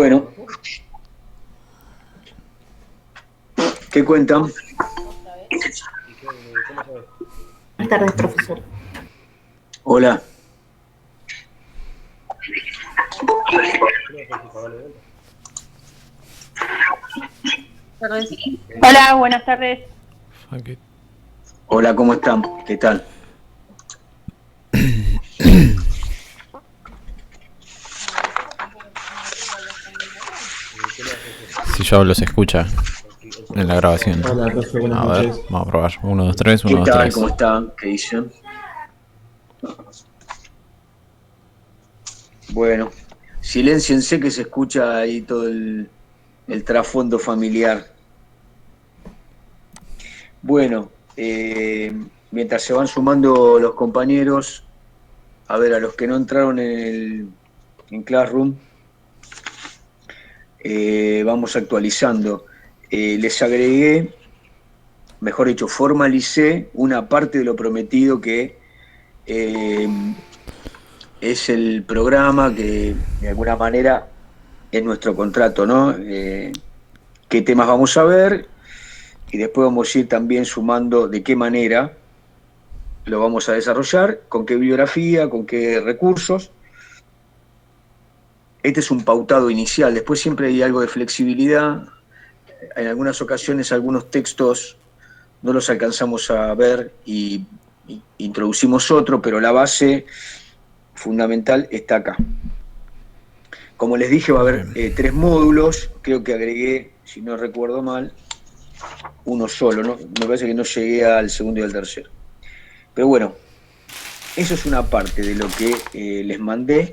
Bueno, ¿qué cuentan? Buenas tardes, profesor. Hola. Hola, buenas tardes. Hola, ¿cómo están? ¿Qué tal? Si yo hablo se escucha en la grabación. Hola, profe, buenas A ver, noches. vamos a probar. 1, 2, 3, 1, ¿Qué 2, tal? 3. ¿Cómo están? ¿Qué dicen? Bueno, silénciense que se escucha ahí todo el trasfondo familiar. Bueno, mientras se van sumando los compañeros, a ver, a los que no entraron en Classroom, vamos actualizando. Les agregué, mejor dicho, formalicé una parte de lo prometido que es el programa que de alguna manera es nuestro contrato, ¿no? Qué temas vamos a ver y después vamos a ir también sumando de qué manera lo vamos a desarrollar, con qué bibliografía, con qué recursos. Este es un pautado inicial, después siempre hay algo de flexibilidad. En algunas ocasiones algunos textos no los alcanzamos a ver y introducimos otro, pero la base fundamental está acá. Como les dije, va a haber 3 módulos, creo que agregué, si no recuerdo mal, uno solo, ¿no? Me parece que no llegué al segundo y al tercero. Pero bueno, eso es una parte de lo que les mandé.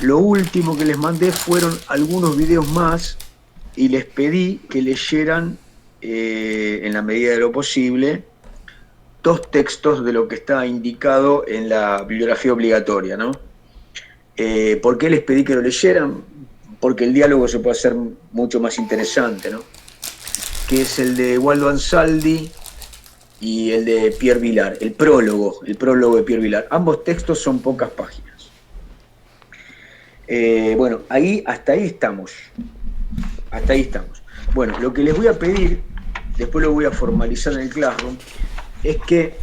Lo último que les mandé fueron algunos videos más y les pedí que leyeran, en la medida de lo posible, 2 textos de lo que está indicado en la bibliografía obligatoria, ¿no? ¿Por qué les pedí que lo leyeran? Porque el diálogo se puede hacer mucho más interesante, ¿no? Que es el de Waldo Ansaldi y el de Pierre Vilar, el prólogo de Pierre Vilar. Ambos textos son pocas páginas. Bueno, hasta ahí estamos. Hasta ahí estamos. Bueno, lo que les voy a pedir, después lo voy a formalizar en el Classroom, es que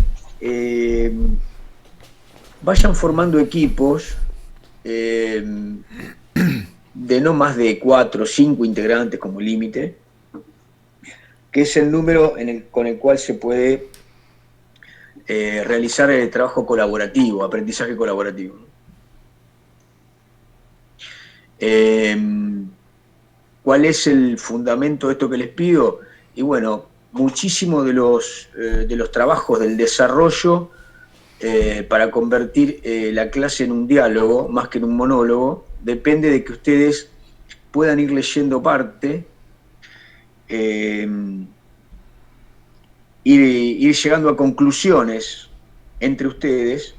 vayan formando equipos de no más de 4 o 5 integrantes como límite, que es el número con el cual se puede realizar el trabajo colaborativo, aprendizaje colaborativo. ¿Cuál es el fundamento de esto que les pido? Y bueno, muchísimo de los trabajos del desarrollo para convertir la clase en un diálogo, más que en un monólogo, depende de que ustedes puedan ir leyendo parte, ir llegando a conclusiones entre ustedes.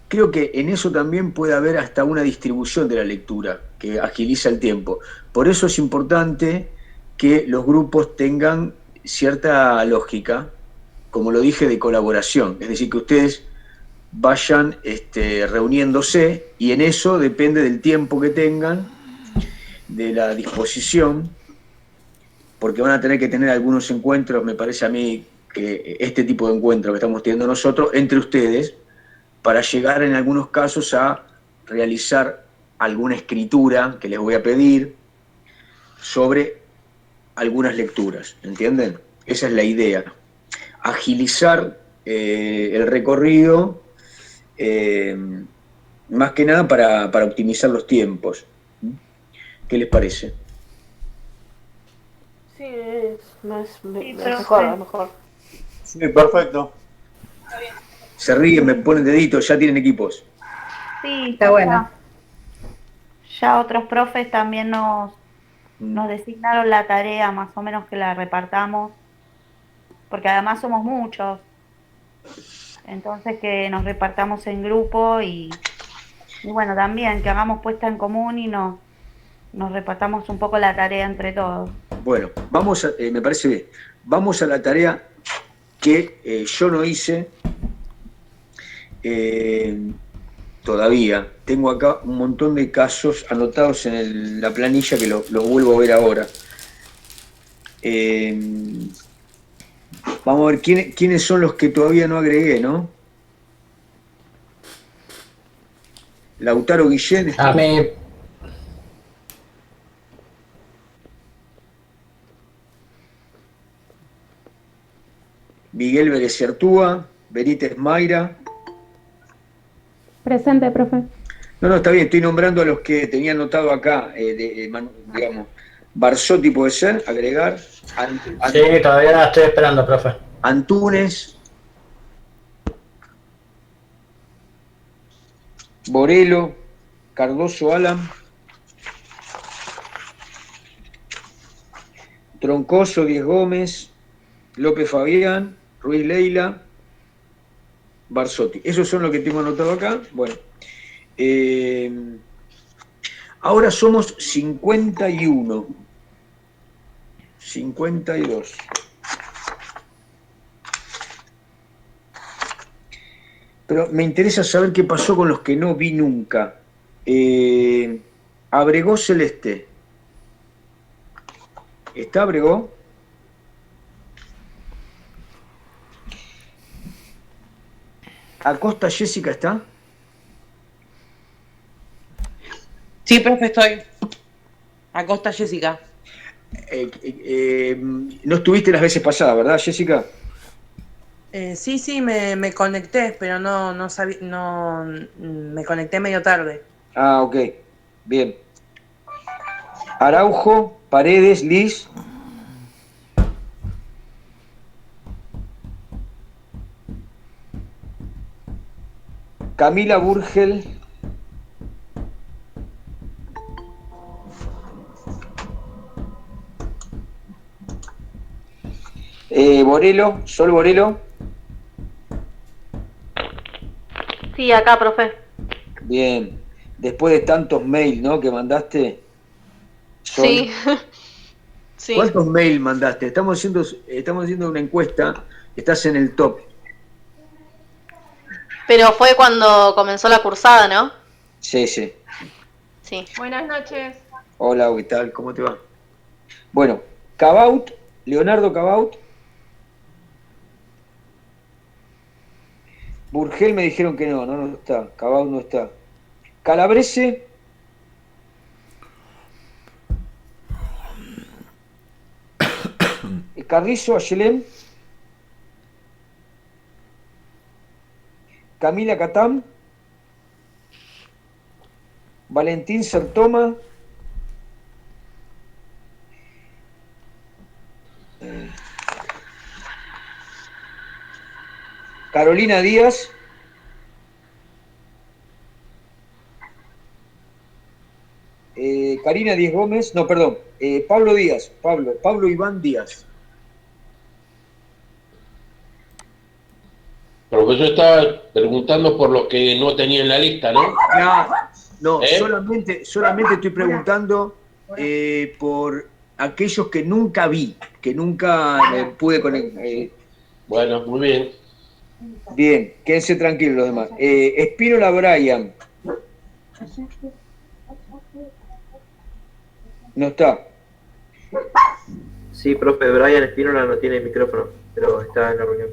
Creo que en eso también puede haber hasta una distribución de la lectura que agiliza el tiempo. Por eso es importante que los grupos tengan cierta lógica, como lo dije, de colaboración. Es decir, que ustedes vayan reuniéndose y en eso depende del tiempo que tengan, de la disposición, porque van a tener que tener algunos encuentros, me parece a mí, que este tipo de encuentros que estamos teniendo nosotros entre ustedes, para llegar en algunos casos a realizar alguna escritura que les voy a pedir sobre algunas lecturas, ¿entienden? Esa es la idea, agilizar el recorrido, más que nada para optimizar los tiempos. ¿Qué les parece? Sí, es Sí, mejor, mejor. Sí, perfecto. Se ríen, me ponen deditos, ya tienen equipos. Sí, Está bueno. ya otros profes también nos designaron la tarea, más o menos que la repartamos, porque además somos muchos, entonces que nos repartamos en grupo y bueno, también que hagamos puesta en común y nos repartamos un poco la tarea entre todos. Bueno, me parece bien, vamos a la tarea que yo no hice. todavía. Tengo acá un montón de casos anotados en la planilla que los vuelvo a ver ahora. Vamos a ver quiénes son los que todavía no agregué, ¿no? Lautaro Guillén. A mí, Miguel Berecertúa, Benítez Mayra. Presente, profe. No, está bien, estoy nombrando a los que tenía anotado acá, digamos. Barsotti puede ser, agregar. sí, todavía la estoy esperando, profe. Antunes. Borelo, Cardoso Alan. Troncoso, Diez Gómez, López Fabián, Ruiz Leila, Barsotti. Esos son los que tengo anotado acá. Bueno. Ahora somos 51. 52. Pero me interesa saber qué pasó con los que no vi nunca. Abregó Celeste. ¿Está Abregó? ¿Acosta Jessica está? Sí, profe, estoy. Acosta Jessica. No estuviste las veces pasadas, ¿verdad, Jessica? Sí, me conecté, pero no sabía, me conecté medio tarde. Ah, ok. Bien. Araujo, Paredes, Liz. Camila Burgel. Borelo, Sol Borelo. Sí, acá, profe. Bien. Después de tantos mails, ¿no? Que mandaste. Sol. Sí. Sí. ¿Cuántos mails mandaste? Estamos haciendo una encuesta. Estás en el top. Pero fue cuando comenzó la cursada, ¿no? Sí. Sí. Buenas noches. Hola, ¿qué tal? ¿Cómo te va? Bueno, Cabaut, Leonardo Cabaut. Burgel me dijeron que no está. Cabaut no está. Calabrese. Carrizo, Ayelén. Camila Catam. Valentín Sertoma. Carolina Díaz. Karina Díaz Gómez. No, perdón. Pablo Díaz. Pablo Iván Díaz. Profesor estaba preguntando por los que no tenía en la lista, ¿no? No, solamente estoy preguntando por aquellos que nunca vi, que nunca pude conectar. Bueno, muy bien. Bien, quédense tranquilos los demás. Espínola Brian. No está. Sí, profe, Brian Espínola no tiene micrófono, pero está en la reunión.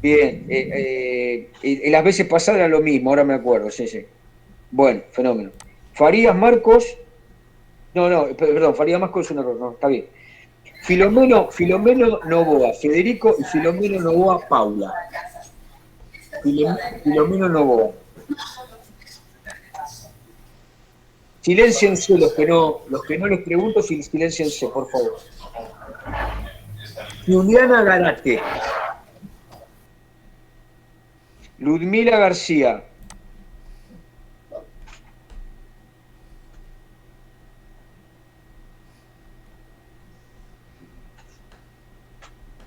Bien, las veces pasadas era lo mismo, ahora me acuerdo, sí. Bueno, fenómeno. Farías Marcos. No, perdón, Farías Marcos es un error, no, está bien. Filomeno Novoa, Federico y Filomeno Novoa, Paula. Filomeno Novoa. Silénciense los que no les pregunto, silénciense, por favor. Juliana Garate. Ludmila García.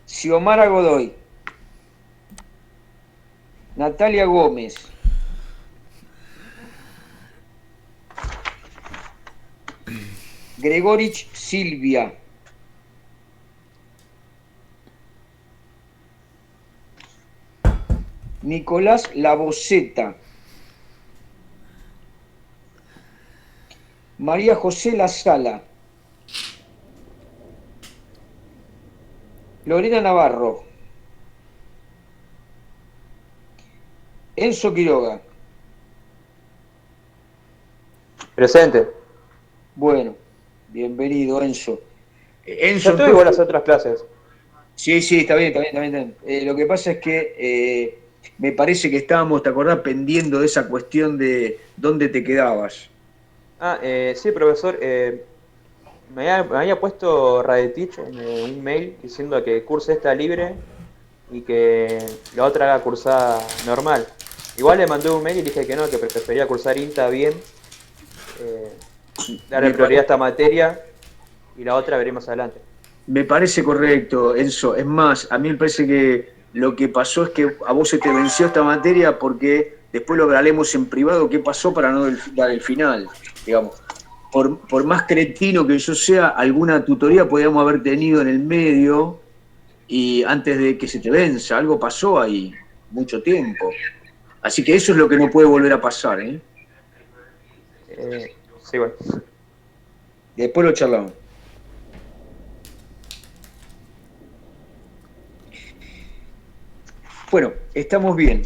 Xiomara Godoy. Natalia Gómez. Gregorich Silvia. Nicolás Laboceta. María José La Sala. Lorena Navarro. Enzo Quiroga. Presente. Bueno, bienvenido, Enzo. Yo tuve igual las otras clases. Sí, está bien. Lo que pasa es que me parece que estábamos, ¿te acordás? Pendiendo de esa cuestión de dónde te quedabas. Sí, profesor. Me había puesto Radetich en un mail diciendo que el curso está libre y que la otra haga cursada normal. Igual le mandé un mail y dije que no, que prefería cursar INTA bien, darle prioridad a esta materia y la otra veremos adelante. Me parece correcto, Enzo. Es más, a mí me parece que lo que pasó es que a vos se te venció esta materia porque después lo hablaremos en privado qué pasó para no dar el final, digamos. Por más cretino que yo sea, alguna tutoría podíamos haber tenido en el medio y antes de que se te venza, algo pasó ahí, mucho tiempo. Así que eso es lo que no puede volver a pasar, ¿eh? Sí, bueno. Después lo charlamos. Bueno, estamos bien.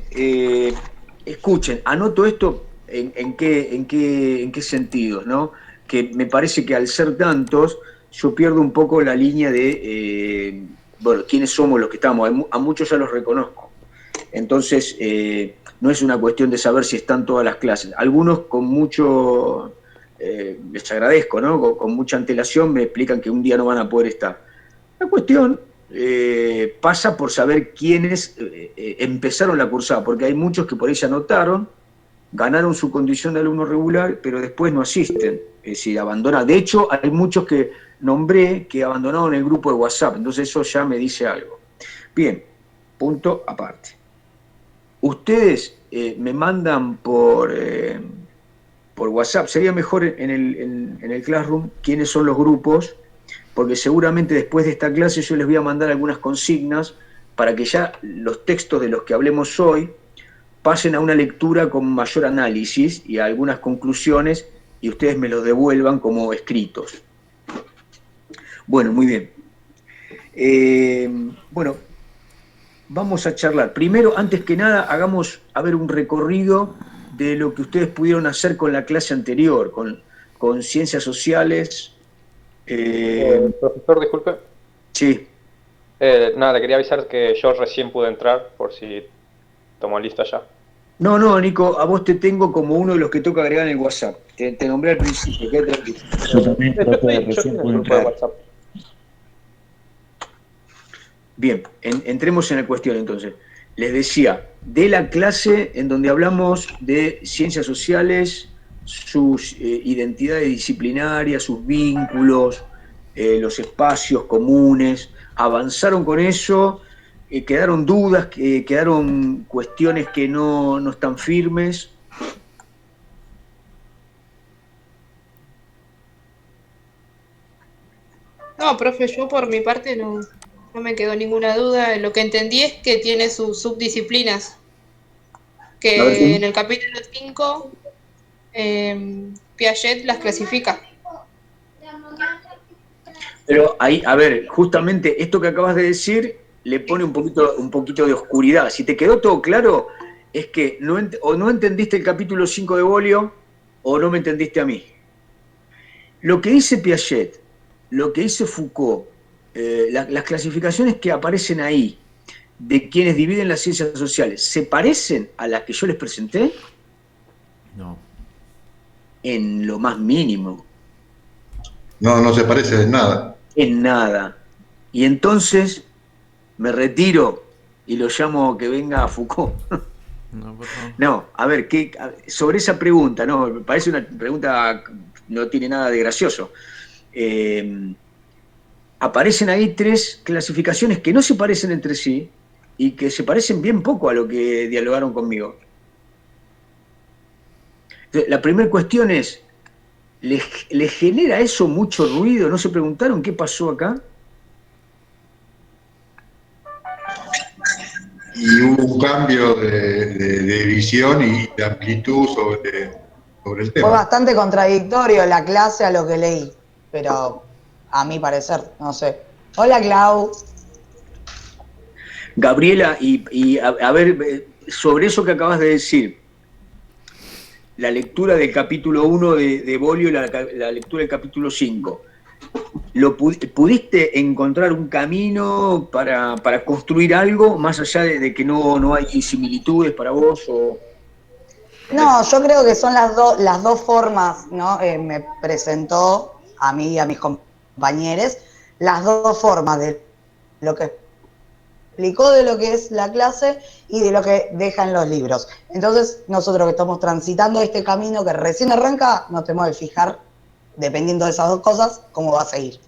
Escuchen, anoto esto en qué sentidos, ¿no? Que me parece que al ser tantos, yo pierdo un poco la línea de, bueno, quiénes somos los que estamos. A muchos ya los reconozco. Entonces, no es una cuestión de saber si están todas las clases. Algunos con mucho, les agradezco, ¿no? Con mucha antelación me explican que un día no van a poder estar. La cuestión pasa por saber quiénes empezaron la cursada, porque hay muchos que por ahí se anotaron, ganaron su condición de alumno regular, pero después no asisten, es decir, abandonan. De hecho, hay muchos que nombré que abandonaron el grupo de WhatsApp, entonces eso ya me dice algo. Bien, punto aparte. Ustedes me mandan por WhatsApp, sería mejor en el Classroom quiénes son los grupos, porque seguramente después de esta clase yo les voy a mandar algunas consignas para que ya los textos de los que hablemos hoy pasen a una lectura con mayor análisis y a algunas conclusiones y ustedes me los devuelvan como escritos. Bueno, muy bien. Bueno, vamos a charlar. Primero, antes que nada, hagamos un recorrido de lo que ustedes pudieron hacer con la clase anterior, con ciencias sociales. Profesor, disculpe. Sí. Nada, le quería avisar que yo recién pude entrar, por si tomó lista ya. No, Nico, a vos te tengo como uno de los que toca agregar en el WhatsApp. Te nombré al principio, quédate tranquilo. Yo también recién pude entrar. Bien, entremos en la cuestión entonces. Les decía, de la clase en donde hablamos de ciencias sociales, sus identidades disciplinarias, sus vínculos, los espacios comunes, avanzaron con eso, quedaron dudas, quedaron cuestiones que no están firmes. No, profe, yo por mi parte no me quedó ninguna duda. Lo que entendí es que tiene sus subdisciplinas, que en el capítulo 5 Piaget las clasifica. Pero ahí, a ver, justamente esto que acabas de decir le pone un poquito de oscuridad. Si te quedó todo claro, es que o no entendiste el capítulo 5 de Boolio o no me entendiste a mí. Lo que dice Piaget, lo que dice Foucault, las clasificaciones que aparecen ahí de quienes dividen las ciencias sociales, ¿se parecen a las que yo les presenté? No. En lo más mínimo. No se parece en nada. En nada. Y entonces me retiro y lo llamo que venga a Foucault. No, por favor. No, a ver, sobre esa pregunta, no, me parece una pregunta, no tiene nada de gracioso. Aparecen ahí 3 clasificaciones que no se parecen entre sí y que se parecen bien poco a lo que dialogaron conmigo. Entonces, la primera cuestión es, ¿les genera eso mucho ruido? ¿No se preguntaron qué pasó acá? Y hubo un cambio de visión y de amplitud sobre el Fue tema. bastante contradictorio la clase a lo que leí, pero a mi parecer, no sé. Hola, Clau. Gabriela, a ver, sobre eso que acabas de decir, la lectura del capítulo 1 de Bolio y la lectura del capítulo 5, ¿pudiste encontrar un camino para construir algo, más allá de que no hay similitudes para vos? No, yo creo que son las dos formas, ¿no? Me presentó a mí y a mis compañeros las dos formas de lo que explicó de lo que es la clase y de lo que deja en los libros. Entonces, nosotros que estamos transitando este camino que recién arranca, nos tenemos que fijar, dependiendo de esas dos cosas, cómo va a seguir.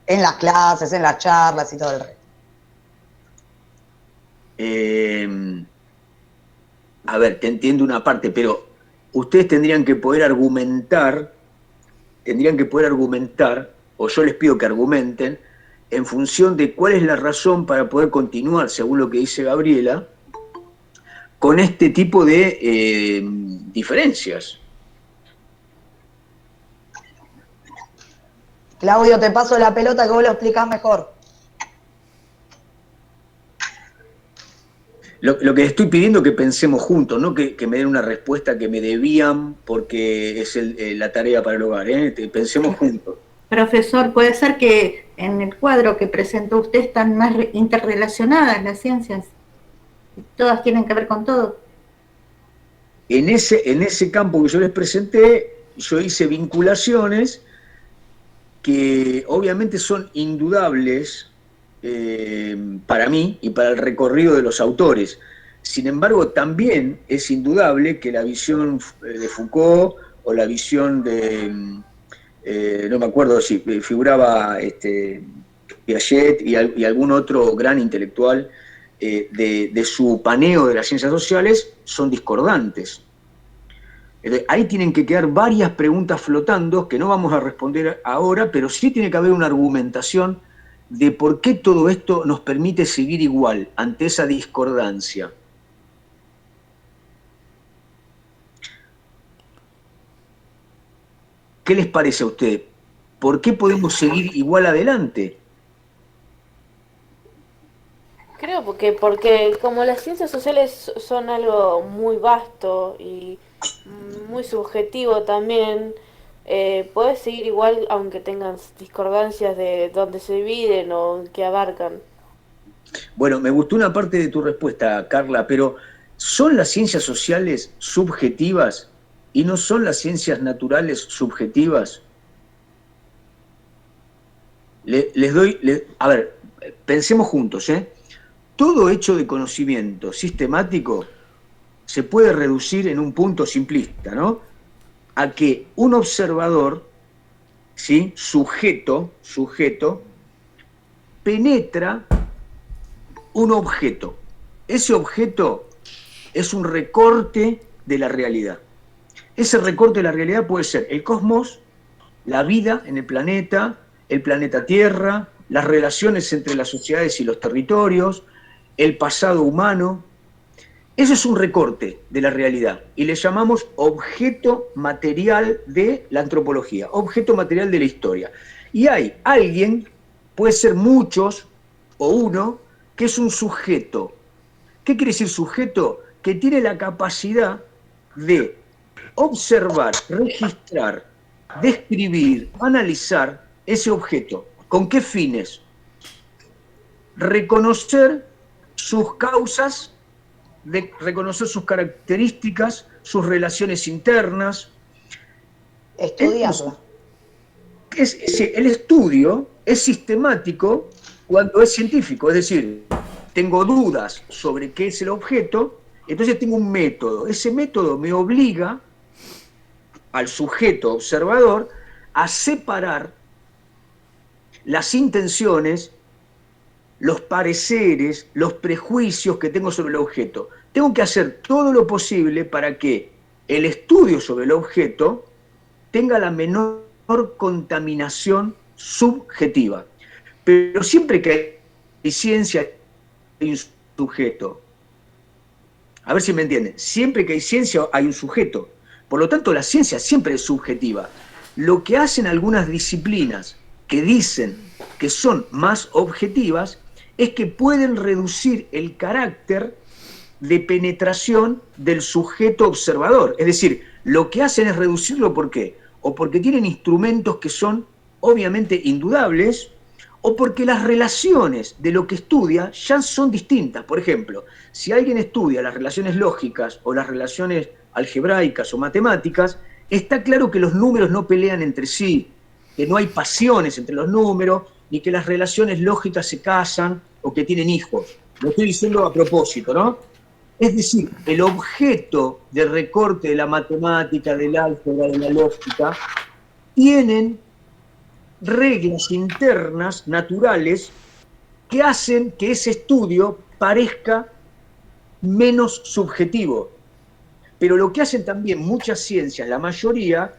En las clases, en las charlas y todo el resto. A ver, te entiendo una parte, pero ustedes tendrían que poder argumentar, o yo les pido que argumenten, en función de cuál es la razón para poder continuar, según lo que dice Gabriela, con este tipo de diferencias. Claudio, te paso la pelota que vos lo explicás mejor. Lo que estoy pidiendo es que pensemos juntos, no que me den una respuesta que me debían porque es la tarea para el hogar, ¿eh? Pensemos juntos. Profesor, ¿puede ser que en el cuadro que presentó usted están más interrelacionadas las ciencias? ¿Todas tienen que ver con todo? En ese campo que yo les presenté, yo hice vinculaciones que obviamente son indudables para mí y para el recorrido de los autores. Sin embargo, también es indudable que la visión de Foucault o la visión de... no me acuerdo si figuraba Piaget y algún otro gran intelectual de su paneo de las ciencias sociales son discordantes. Entonces, ahí tienen que quedar varias preguntas flotando que no vamos a responder ahora, pero sí tiene que haber una argumentación de por qué todo esto nos permite seguir igual ante esa discordancia. ¿Qué les parece a ustedes? ¿Por qué podemos seguir igual adelante? Creo porque como las ciencias sociales son algo muy vasto y muy subjetivo también, puedes seguir igual aunque tengas discordancias de dónde se dividen o qué abarcan. Bueno, me gustó una parte de tu respuesta, Carla, pero ¿son las ciencias sociales subjetivas y no son las ciencias naturales subjetivas? A ver, pensemos juntos, ¿eh? Todo hecho de conocimiento sistemático se puede reducir en un punto simplista, ¿no? A que un observador, ¿sí? sujeto, penetra un objeto. Ese objeto es un recorte de la realidad. Ese recorte de la realidad puede ser el cosmos, la vida en el planeta Tierra, las relaciones entre las sociedades y los territorios, el pasado humano. Eso es un recorte de la realidad y le llamamos objeto material de la antropología, objeto material de la historia. Y hay alguien, puede ser muchos o uno, que es un sujeto. ¿Qué quiere decir sujeto? Que tiene la capacidad de observar, registrar, describir, analizar ese objeto. ¿Con qué fines? Reconocer sus causas, reconocer sus características, sus relaciones internas. Estudiarlo. El estudio es sistemático cuando es científico, es decir, tengo dudas sobre qué es el objeto, entonces tengo un método. Ese método me obliga al sujeto observador a separar las intenciones, los pareceres, los prejuicios que tengo sobre el objeto. Tengo que hacer todo lo posible para que el estudio sobre el objeto tenga la menor contaminación subjetiva. Pero siempre que hay ciencia hay un sujeto. A ver si me entienden. Siempre que hay ciencia hay un sujeto. Por lo tanto, la ciencia siempre es subjetiva. Lo que hacen algunas disciplinas que dicen que son más objetivas es que pueden reducir el carácter de penetración del sujeto observador. Es decir, lo que hacen es reducirlo, ¿por qué? O porque tienen instrumentos que son obviamente indudables, o porque las relaciones de lo que estudia ya son distintas. Por ejemplo, si alguien estudia las relaciones lógicas o las relaciones algebraicas o matemáticas, está claro que los números no pelean entre sí, que no hay pasiones entre los números, ni que las relaciones lógicas se casan o que tienen hijos. Lo estoy diciendo a propósito, ¿no? Es decir, el objeto de recorte de la matemática, del álgebra, de la lógica, tienen reglas internas, naturales, que hacen que ese estudio parezca menos subjetivo. Pero lo que hacen también muchas ciencias, la mayoría,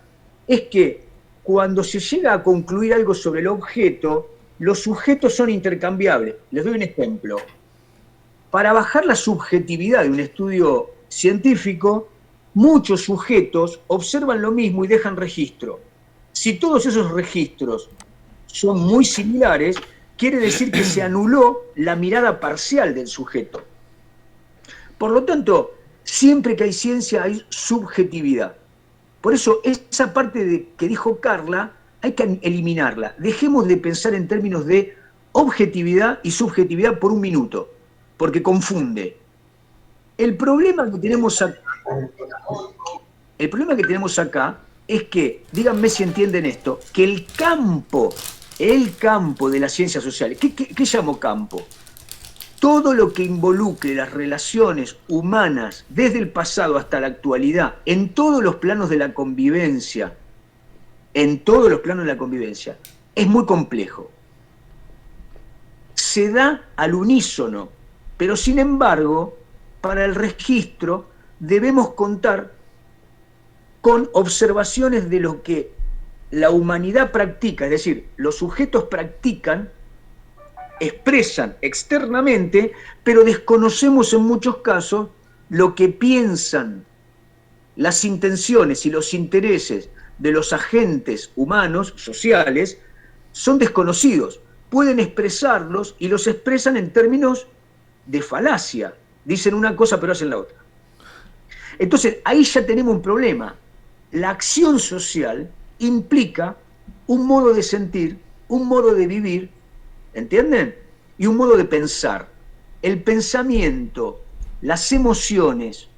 es que cuando se llega a concluir algo sobre el objeto, los sujetos son intercambiables. Les doy un ejemplo. Para bajar la subjetividad de un estudio científico, muchos sujetos observan lo mismo y dejan registro. Si todos esos registros son muy similares, quiere decir que se anuló la mirada parcial del sujeto. Por lo tanto, siempre que hay ciencia hay subjetividad. Por eso esa parte que dijo Carla hay que eliminarla. Dejemos de pensar en términos de objetividad y subjetividad por un minuto, porque confunde. El problema que tenemos acá es que, díganme si entienden esto, que el campo de las ciencias sociales, ¿qué llamo campo? Todo lo que involucre las relaciones humanas desde el pasado hasta la actualidad, en todos los planos de la convivencia, es muy complejo. Se da al unísono, pero sin embargo, para el registro debemos contar con observaciones de lo que la humanidad practica, es decir, los sujetos practican, expresan externamente, pero desconocemos en muchos casos lo que piensan, las intenciones y los intereses de los agentes humanos, sociales, son desconocidos. Pueden expresarlos y los expresan en términos de falacia. Dicen una cosa pero hacen la otra. Entonces, ahí ya tenemos un problema. La acción social implica un modo de sentir, un modo de vivir, ¿entienden? Y un modo de pensar. El pensamiento, las emociones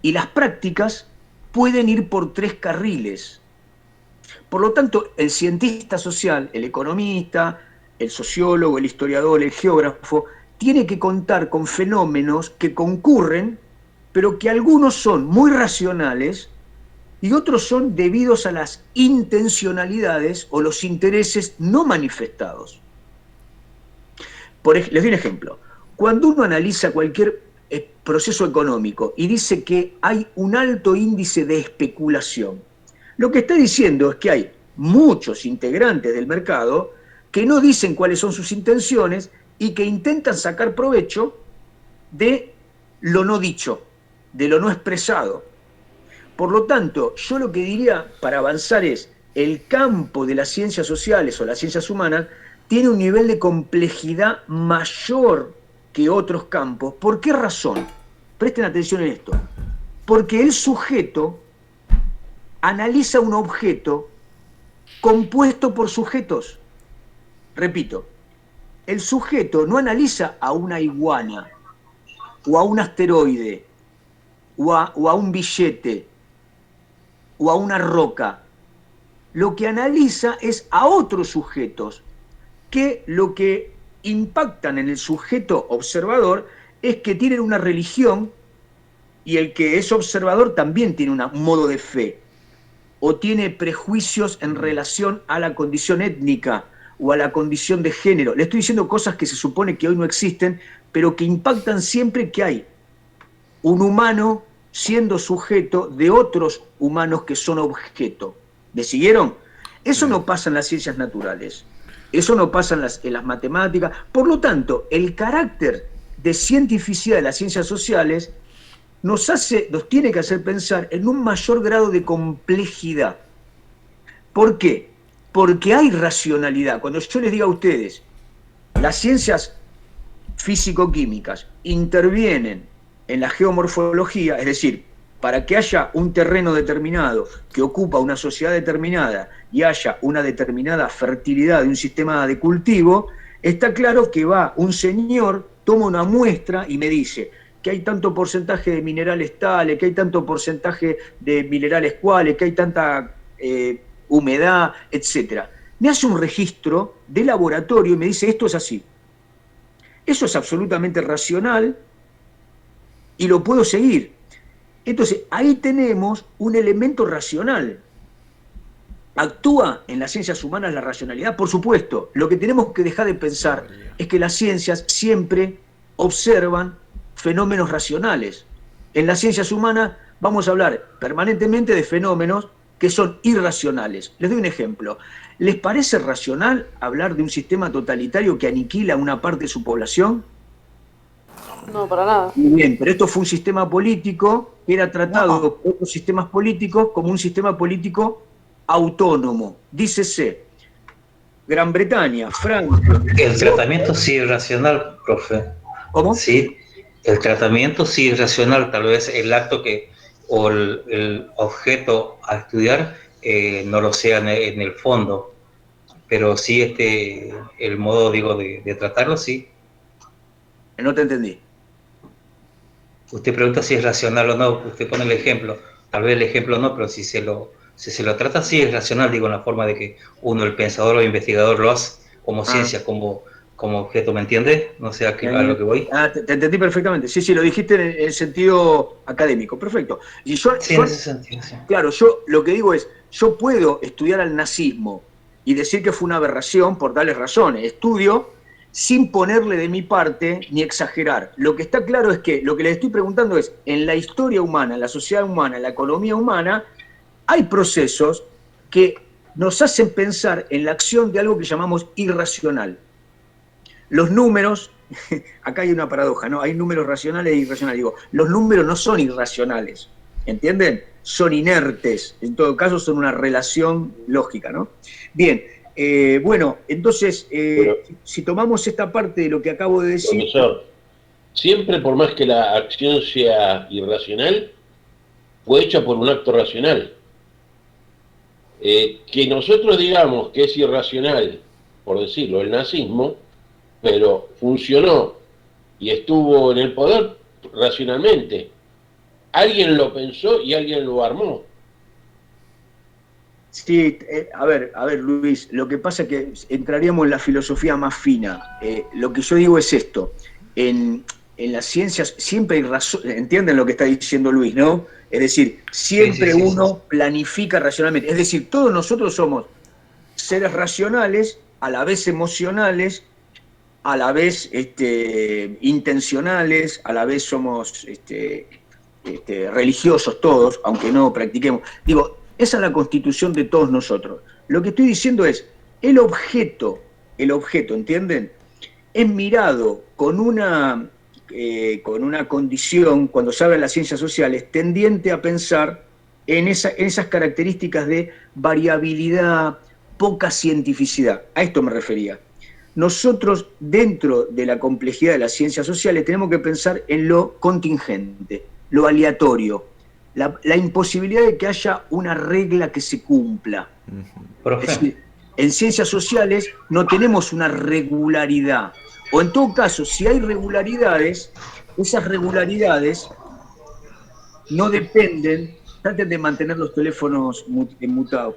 y las prácticas pueden ir por tres carriles. Por lo tanto, el cientista social, el economista, el sociólogo, el historiador, el geógrafo, tiene que contar con fenómenos que concurren, pero que algunos son muy racionales y otros son debidos a las intencionalidades o los intereses no manifestados. Les doy un ejemplo. Cuando uno analiza cualquier proceso económico y dice que hay un alto índice de especulación, lo que está diciendo es que hay muchos integrantes del mercado que no dicen cuáles son sus intenciones y que intentan sacar provecho de lo no dicho, de lo no expresado. Por lo tanto, yo lo que diría para avanzar es, el campo de las ciencias sociales o las ciencias humanas tiene un nivel de complejidad mayor que otros campos. ¿Por qué razón? Presten atención en esto. Porque el sujeto analiza un objeto compuesto por sujetos. Repito, el sujeto no analiza a una iguana, o a un asteroide, o a un billete, o a una roca. Lo que analiza es a otros sujetos, que lo que impactan en el sujeto observador es que tienen una religión y el que es observador también tiene un modo de fe, o tiene prejuicios en relación a la condición étnica o a la condición de género. Le estoy diciendo cosas que se supone que hoy no existen, pero que impactan siempre que hay un humano siendo sujeto de otros humanos que son objeto. ¿Me siguieron? Eso no pasa en las ciencias naturales, eso no pasa en las matemáticas. Por lo tanto, el carácter de cientificidad de las ciencias sociales nos tiene que hacer pensar en un mayor grado de complejidad. ¿Por qué? Porque hay racionalidad. Cuando yo les diga a ustedes, las ciencias físico-químicas intervienen en la geomorfología, es decir, para que haya un terreno determinado que ocupa una sociedad determinada y haya una determinada fertilidad de un sistema de cultivo, está claro que va un señor, toma una muestra y me dice que hay tanto porcentaje de minerales tales, que hay tanto porcentaje de minerales cuales, que hay tanta humedad, etc. Me hace un registro de laboratorio y me dice esto es así. Eso es absolutamente racional y lo puedo seguir. Entonces, ahí tenemos un elemento racional. ¿Actúa en las ciencias humanas la racionalidad? Por supuesto. Lo que tenemos que dejar de pensar es que las ciencias siempre observan fenómenos racionales. En las ciencias humanas vamos a hablar permanentemente de fenómenos que son irracionales. Les doy un ejemplo. ¿Les parece racional hablar de un sistema totalitario que aniquila a una parte de su población? No, para nada. Muy bien, pero esto fue un sistema político que era tratado por otros sistemas políticos como un sistema político autónomo. Dícese, Gran Bretaña, Francia... El tratamiento sí es racional, profe. ¿Cómo? Sí, el tratamiento sí es racional, tal vez el acto o el objeto a estudiar no lo sea en el fondo, pero sí el modo, digo, de tratarlo, sí. No te entendí. Usted pregunta si es racional o no, usted pone el ejemplo, tal vez el ejemplo no, pero si se lo trata, sí es racional, digo, en la forma de que uno, el pensador o investigador, lo hace como ciencia, como objeto, ¿me entiende? No sé a lo que voy. Te entendí perfectamente. Sí, lo dijiste en el sentido académico. Perfecto. Y yo, en ese sentido, sí. Claro, yo lo que digo es, yo puedo estudiar al nazismo y decir que fue una aberración por tales razones. Estudio sin ponerle de mi parte ni exagerar. Lo que está claro es que lo que les estoy preguntando es, en la historia humana, en la sociedad humana, en la economía humana, hay procesos que nos hacen pensar en la acción de algo que llamamos irracional. Los números, acá hay una paradoja, ¿no? Hay números racionales e irracionales. Digo, los números no son irracionales, ¿entienden? Son inertes, en todo caso son una relación lógica, ¿no? Bien, bueno, entonces, si tomamos esta parte de lo que acabo de decir... Profesor, siempre por más que la acción sea irracional, fue hecha por un acto racional. Que nosotros digamos que es irracional, por decirlo, el nazismo, pero funcionó y estuvo en el poder racionalmente. Alguien lo pensó y alguien lo armó. Sí, a ver, Luis, lo que pasa es que entraríamos en la filosofía más fina. Lo que yo digo es esto. En las ciencias siempre hay razón, entienden lo que está diciendo Luis, ¿no? Es decir, siempre uno planifica racionalmente. Es decir, todos nosotros somos seres racionales, a la vez emocionales, a la vez intencionales, a la vez somos religiosos todos, aunque no practiquemos. Digo, esa es la constitución de todos nosotros. Lo que estoy diciendo es, el objeto, ¿entienden? Es mirado con una condición, cuando se habla de las ciencias sociales, tendiente a pensar en esas características de variabilidad, poca cientificidad. A esto me refería. Nosotros, dentro de la complejidad de las ciencias sociales, tenemos que pensar en lo contingente, lo aleatorio, la imposibilidad de que haya una regla que se cumpla. Es decir, en ciencias sociales no tenemos una regularidad. O en todo caso, si hay regularidades, esas regularidades no dependen, traten de mantener los teléfonos mutados.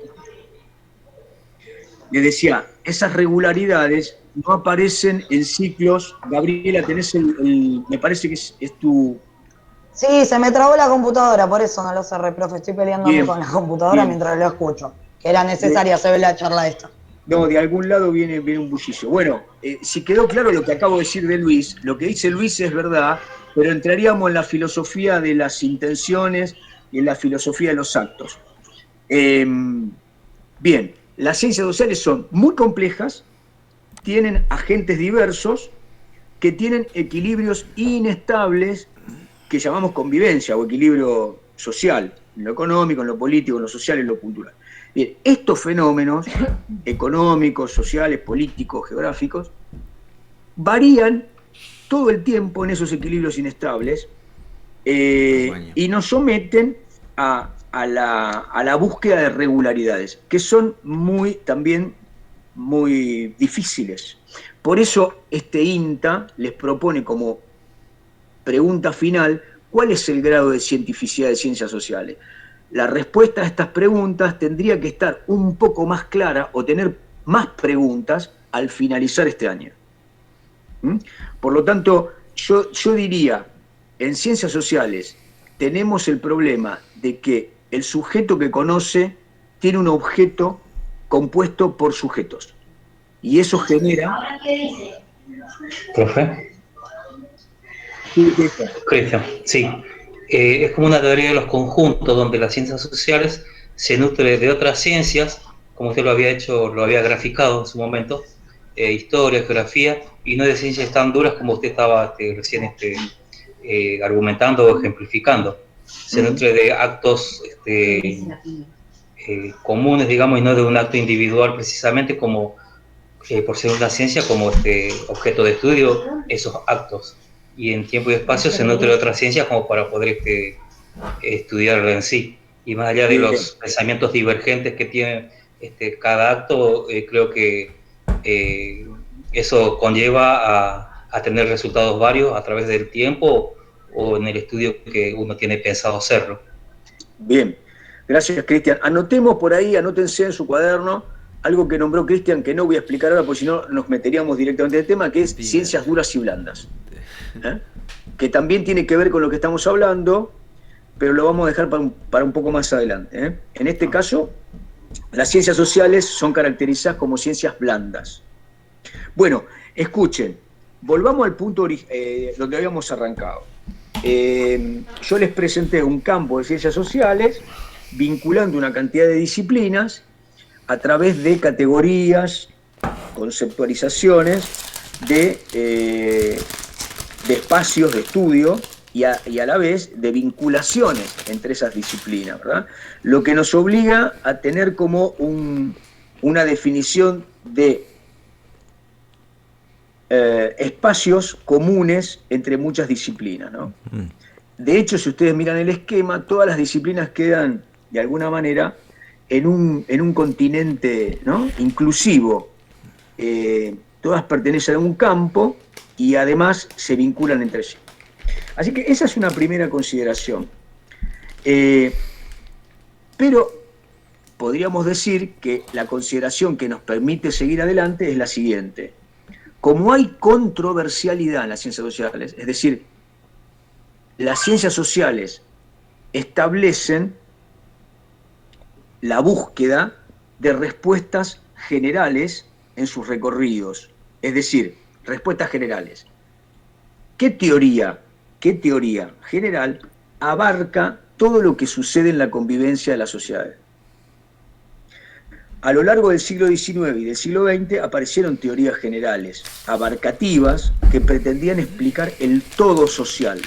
Les decía, esas regularidades no aparecen en ciclos. Gabriela, tenés me parece que es tu... Sí, se me trabó la computadora, por eso no lo cerré, profe. Estoy peleándome con la computadora mientras lo escucho. Que era necesaria, se ve la charla esta. No, de algún lado viene un bullicio. Bueno, si quedó claro lo que acabo de decir de Luis, lo que dice Luis es verdad, pero entraríamos en la filosofía de las intenciones y en la filosofía de los actos. Bien, las ciencias sociales son muy complejas, tienen agentes diversos que tienen equilibrios inestables que llamamos convivencia o equilibrio social, en lo económico, en lo político, en lo social, en lo cultural. Bien, estos fenómenos económicos, sociales, políticos, geográficos, varían todo el tiempo en esos equilibrios inestables y nos someten a la búsqueda de regularidades, que son también muy difíciles. Por eso este INTA les propone como pregunta final, ¿cuál es el grado de cientificidad de ciencias sociales? La respuesta a estas preguntas tendría que estar un poco más clara o tener más preguntas al finalizar este año. Por lo tanto, yo diría, en ciencias sociales tenemos el problema de que el sujeto que conoce tiene un objeto compuesto por sujetos. Y eso genera... ¿Profe? Cristian, sí. Es como una teoría de los conjuntos donde las ciencias sociales se nutre de otras ciencias, como usted lo había graficado en su momento, historia, geografía, y no de ciencias tan duras como usted estaba recién argumentando o ejemplificando. Se nutre de actos comunes, digamos, y no de un acto individual precisamente como, por ser una ciencia, como objeto de estudio, esos actos. Y en tiempo y espacio se nutre de otras ciencias como para poder estudiarlo en sí. Y más allá de los pensamientos divergentes que tiene cada acto, creo que eso conlleva a tener resultados varios a través del tiempo o en el estudio que uno tiene pensado hacerlo. Bien, gracias Cristian. Anotemos por ahí, anótense en su cuaderno, algo que nombró Cristian, que no voy a explicar ahora, porque si no nos meteríamos directamente en el tema, que es ciencias duras y blandas. Que también tiene que ver con lo que estamos hablando, pero lo vamos a dejar para un poco más adelante. En este caso, las ciencias sociales son caracterizadas como ciencias blandas. Bueno, escuchen, volvamos al punto donde habíamos arrancado. Yo les presenté un campo de ciencias sociales vinculando una cantidad de disciplinas a través de categorías, conceptualizaciones de espacios de estudio y a la vez de vinculaciones entre esas disciplinas, ¿verdad? Lo que nos obliga a tener como una definición de espacios comunes entre muchas disciplinas, ¿no? De hecho, si ustedes miran el esquema, todas las disciplinas quedan, de alguna manera, en un continente, ¿no?, inclusivo. Todas pertenecen a un campo y además se vinculan entre sí. Así que esa es una primera consideración. Pero podríamos decir que la consideración que nos permite seguir adelante es la siguiente. Como hay controversialidad en las ciencias sociales, es decir, las ciencias sociales establecen la búsqueda de respuestas generales en sus recorridos, es decir, respuestas generales. ¿Qué teoría general abarca todo lo que sucede en la convivencia de las sociedades? A lo largo del siglo XIX y del siglo XX aparecieron teorías generales, abarcativas, que pretendían explicar el todo social.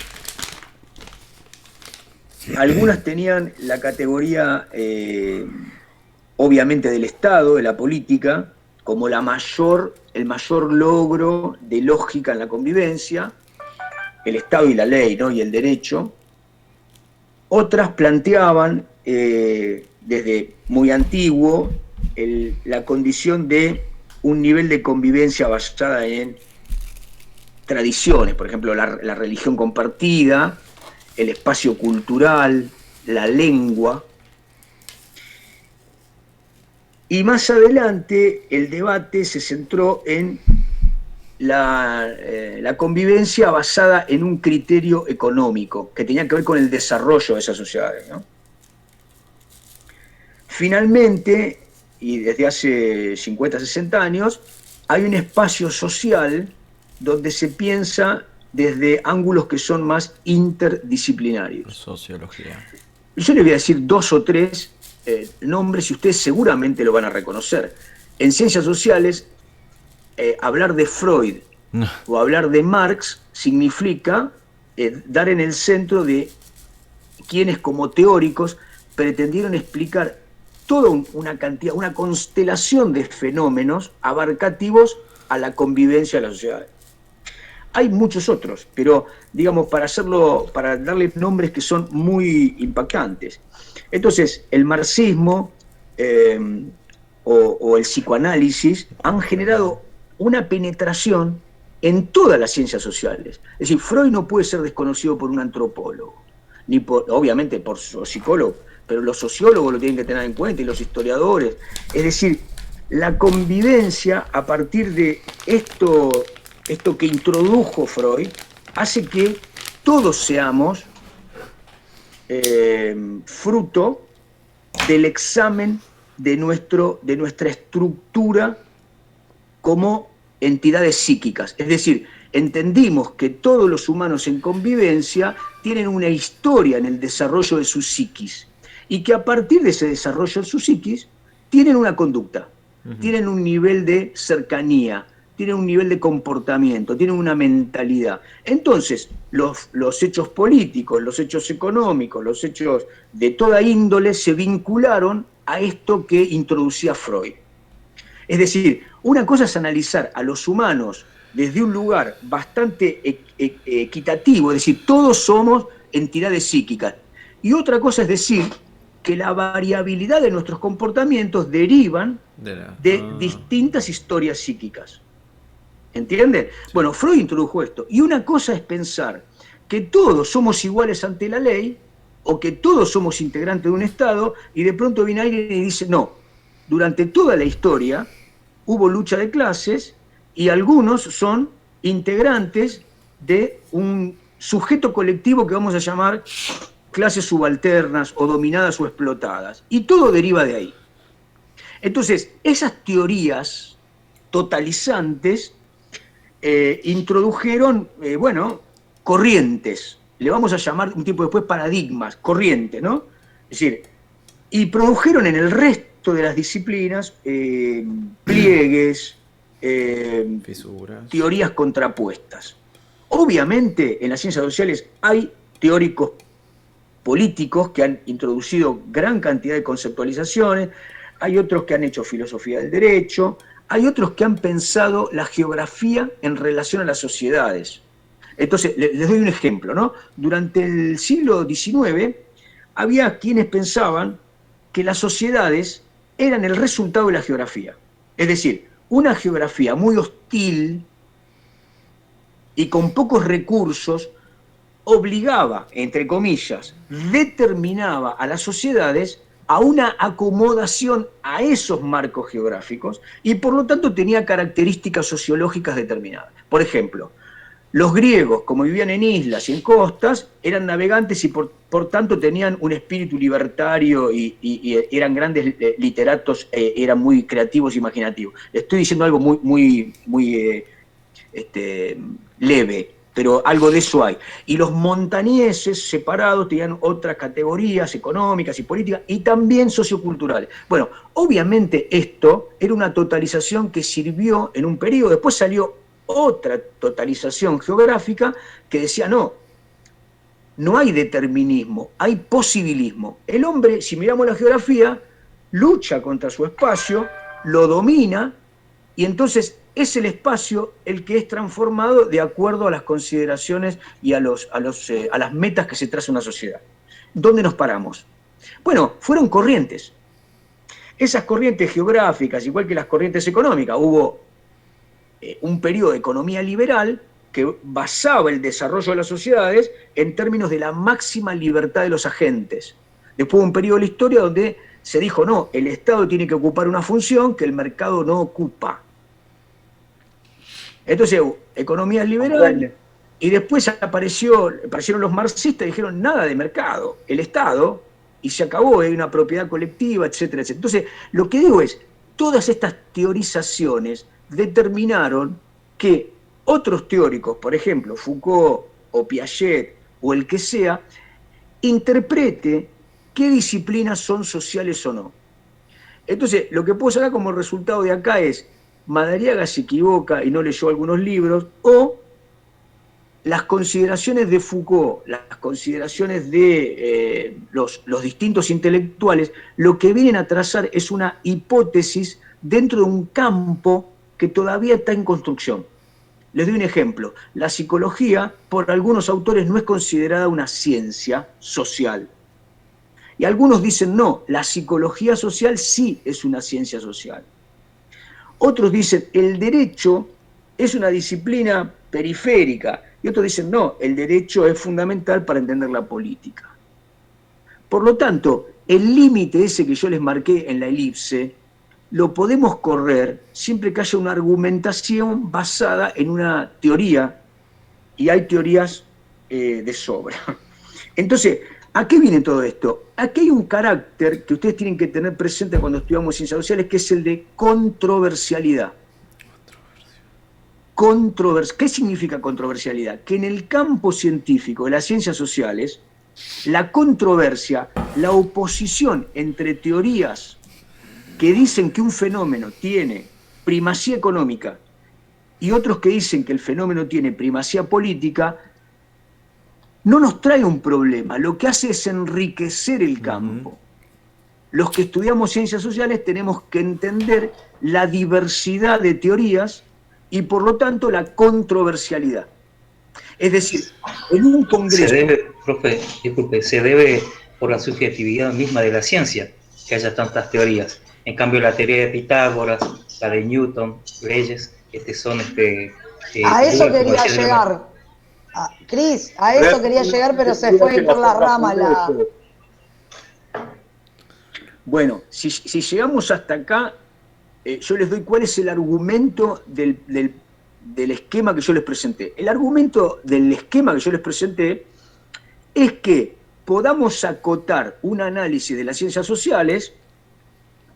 Algunas tenían la categoría, obviamente, del Estado, de la política, como el mayor logro de lógica en la convivencia, el Estado y la ley, ¿no?, y el derecho. Otras planteaban, desde muy antiguo, la condición de un nivel de convivencia basada en tradiciones, por ejemplo, la religión compartida, el espacio cultural, la lengua. Y más adelante el debate se centró en la convivencia basada en un criterio económico, que tenía que ver con el desarrollo de esas sociedades, ¿no? Finalmente, y desde hace 50, 60 años, hay un espacio social donde se piensa desde ángulos que son más interdisciplinarios. Sociología. Yo les voy a decir 2 o 3 nombres y ustedes seguramente lo van a reconocer. En ciencias sociales, hablar de Freud o hablar de Marx significa dar en el centro de quienes como teóricos pretendieron explicar toda una cantidad, una constelación de fenómenos abarcativos a la convivencia de la sociedad. Hay muchos otros, pero digamos, para darle nombres que son muy impactantes. Entonces, el marxismo o el psicoanálisis han generado una penetración en todas las ciencias sociales. Es decir, Freud no puede ser desconocido por un antropólogo, ni obviamente por los psicólogos, pero los sociólogos lo tienen que tener en cuenta y los historiadores. Es decir, la convivencia a partir de esto que introdujo Freud hace que todos seamos fruto del examen de nuestra estructura como entidades psíquicas. Es decir, entendimos que todos los humanos en convivencia tienen una historia en el desarrollo de su psiquis y que a partir de ese desarrollo de su psiquis tienen una conducta, tienen un nivel de cercanía, tienen un nivel de comportamiento, tienen una mentalidad. Entonces, los hechos políticos, los hechos económicos, los hechos de toda índole se vincularon a esto que introducía Freud. Es decir, una cosa es analizar a los humanos desde un lugar bastante equitativo, es decir, todos somos entidades psíquicas. Y otra cosa es decir que la variabilidad de nuestros comportamientos derivan de distintas historias psíquicas. ¿Entienden? Bueno, Freud introdujo esto. Y una cosa es pensar que todos somos iguales ante la ley o que todos somos integrantes de un Estado y de pronto viene alguien y dice, no, durante toda la historia hubo lucha de clases y algunos son integrantes de un sujeto colectivo que vamos a llamar clases subalternas o dominadas o explotadas. Y todo deriva de ahí. Entonces, esas teorías totalizantes introdujeron, corrientes. Le vamos a llamar un tiempo después paradigmas, corrientes, ¿no? Es decir, y produjeron en el resto de las disciplinas pliegues, teorías contrapuestas. Obviamente, en las ciencias sociales hay teóricos políticos que han introducido gran cantidad de conceptualizaciones, hay otros que han hecho filosofía del derecho, hay otros que han pensado la geografía en relación a las sociedades. Entonces, les doy un ejemplo, ¿no? Durante el siglo XIX había quienes pensaban que las sociedades eran el resultado de la geografía. Es decir, una geografía muy hostil y con pocos recursos obligaba, entre comillas, determinaba a las sociedades a una acomodación a esos marcos geográficos y por lo tanto tenía características sociológicas determinadas. Por ejemplo, los griegos, como vivían en islas y en costas, eran navegantes y por tanto tenían un espíritu libertario y eran grandes literatos, eran muy creativos e imaginativos. Le estoy diciendo algo muy leve, pero algo de eso hay. Y los montañeses separados tenían otras categorías económicas y políticas y también socioculturales. Bueno, obviamente esto era una totalización que sirvió en un periodo, después salió otra totalización geográfica que decía no hay determinismo, hay posibilismo. El hombre, si miramos la geografía, lucha contra su espacio, lo domina y entonces es el espacio el que es transformado de acuerdo a las consideraciones y a las metas que se traza una sociedad. ¿Dónde nos paramos? Bueno, fueron corrientes. Esas corrientes geográficas, igual que las corrientes económicas, hubo un periodo de economía liberal que basaba el desarrollo de las sociedades en términos de la máxima libertad de los agentes. Después hubo un periodo de la historia donde se dijo, no, el Estado tiene que ocupar una función que el mercado no ocupa. Entonces, economía liberal, y después aparecieron los marxistas y dijeron, nada de mercado, el Estado, y se acabó, hay una propiedad colectiva, etcétera, etcétera. Entonces, lo que digo es, todas estas teorizaciones determinaron que otros teóricos, por ejemplo, Foucault o Piaget o el que sea, interprete qué disciplinas son sociales o no. Entonces, lo que puedo sacar como resultado de acá es, Madariaga se equivoca y no leyó algunos libros, o las consideraciones de Foucault, las consideraciones de los distintos intelectuales, lo que vienen a trazar es una hipótesis dentro de un campo que todavía está en construcción. Les doy un ejemplo. La psicología, por algunos autores, no es considerada una ciencia social. Y algunos dicen, no, la psicología social sí es una ciencia social. Otros dicen, el derecho es una disciplina periférica. Y otros dicen, no, el derecho es fundamental para entender la política. Por lo tanto, el límite ese que yo les marqué en la elipse, lo podemos correr siempre que haya una argumentación basada en una teoría, y hay teorías de sobra. Entonces, ¿a qué viene todo esto? Aquí hay un carácter que ustedes tienen que tener presente cuando estudiamos ciencias sociales, que es el de controversialidad. ¿Qué significa controversialidad? Que en el campo científico de las ciencias sociales, la controversia, la oposición entre teorías que dicen que un fenómeno tiene primacía económica y otros que dicen que el fenómeno tiene primacía política, no nos trae un problema, lo que hace es enriquecer el campo. Los que estudiamos ciencias sociales tenemos que entender la diversidad de teorías y por lo tanto la controversialidad. Es decir, en un congreso... Se debe por la subjetividad misma de la ciencia que haya tantas teorías. En cambio, la teoría de Pitágoras, la de Newton, leyes, son... a eso quería llegar. Cris, a eso quería llegar, pero se fue por la rama la... Bueno, si llegamos hasta acá, yo les doy cuál es el argumento del esquema que yo les presenté. El argumento del esquema que yo les presenté es que podamos acotar un análisis de las ciencias sociales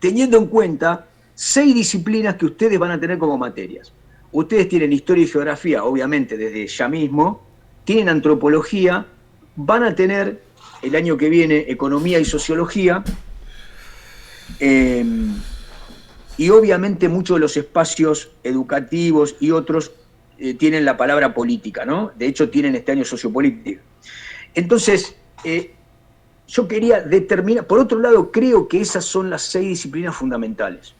teniendo en cuenta 6 disciplinas que ustedes van a tener como materias. Ustedes tienen historia y geografía, obviamente, desde ya mismo, tienen antropología, van a tener el año que viene economía y sociología, y obviamente muchos de los espacios educativos y otros tienen la palabra política, ¿no? De hecho, tienen este año sociopolítica. Entonces, yo quería determinar, por otro lado, creo que esas son las 6 disciplinas fundamentales.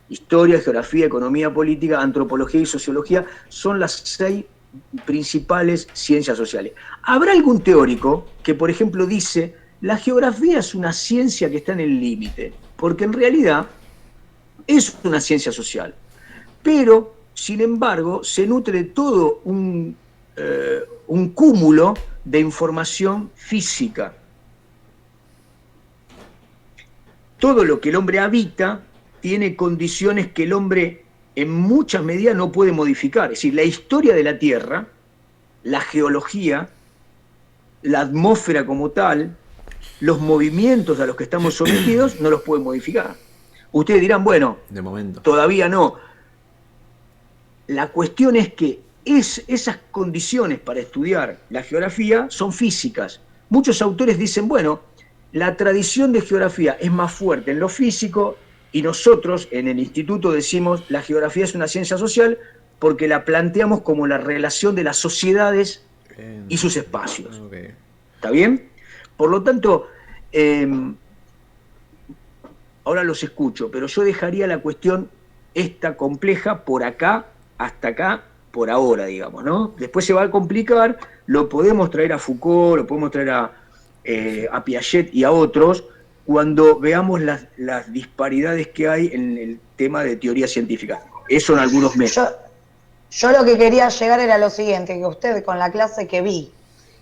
Historia, geografía, economía política, antropología y sociología son las 6 principales ciencias sociales. Habrá algún teórico que, por ejemplo, dice, la geografía es una ciencia que está en el límite, porque en realidad es una ciencia social. Pero, sin embargo, se nutre de todo un cúmulo de información física. Todo lo que el hombre habita tiene condiciones que el hombre en muchas medidas no puede modificar. Es decir, la historia de la Tierra, la geología, la atmósfera como tal, los movimientos a los que estamos sometidos, no los pueden modificar. Ustedes dirán, bueno, de momento todavía no. La cuestión es que esas condiciones para estudiar la geografía son físicas. Muchos autores dicen, bueno, la tradición de geografía es más fuerte en lo físico y nosotros en el instituto decimos la geografía es una ciencia social porque la planteamos como la relación de las sociedades y sus espacios. Okay. ¿Está bien? Por lo tanto, ahora los escucho, pero yo dejaría la cuestión esta compleja por acá, hasta acá, por ahora, digamos, ¿no? Después se va a complicar, lo podemos traer a Foucault, lo podemos traer a Piaget y a otros, cuando veamos las disparidades que hay en el tema de teoría científica. Eso en algunos meses. Yo lo que quería llegar era lo siguiente, que usted con la clase que vi,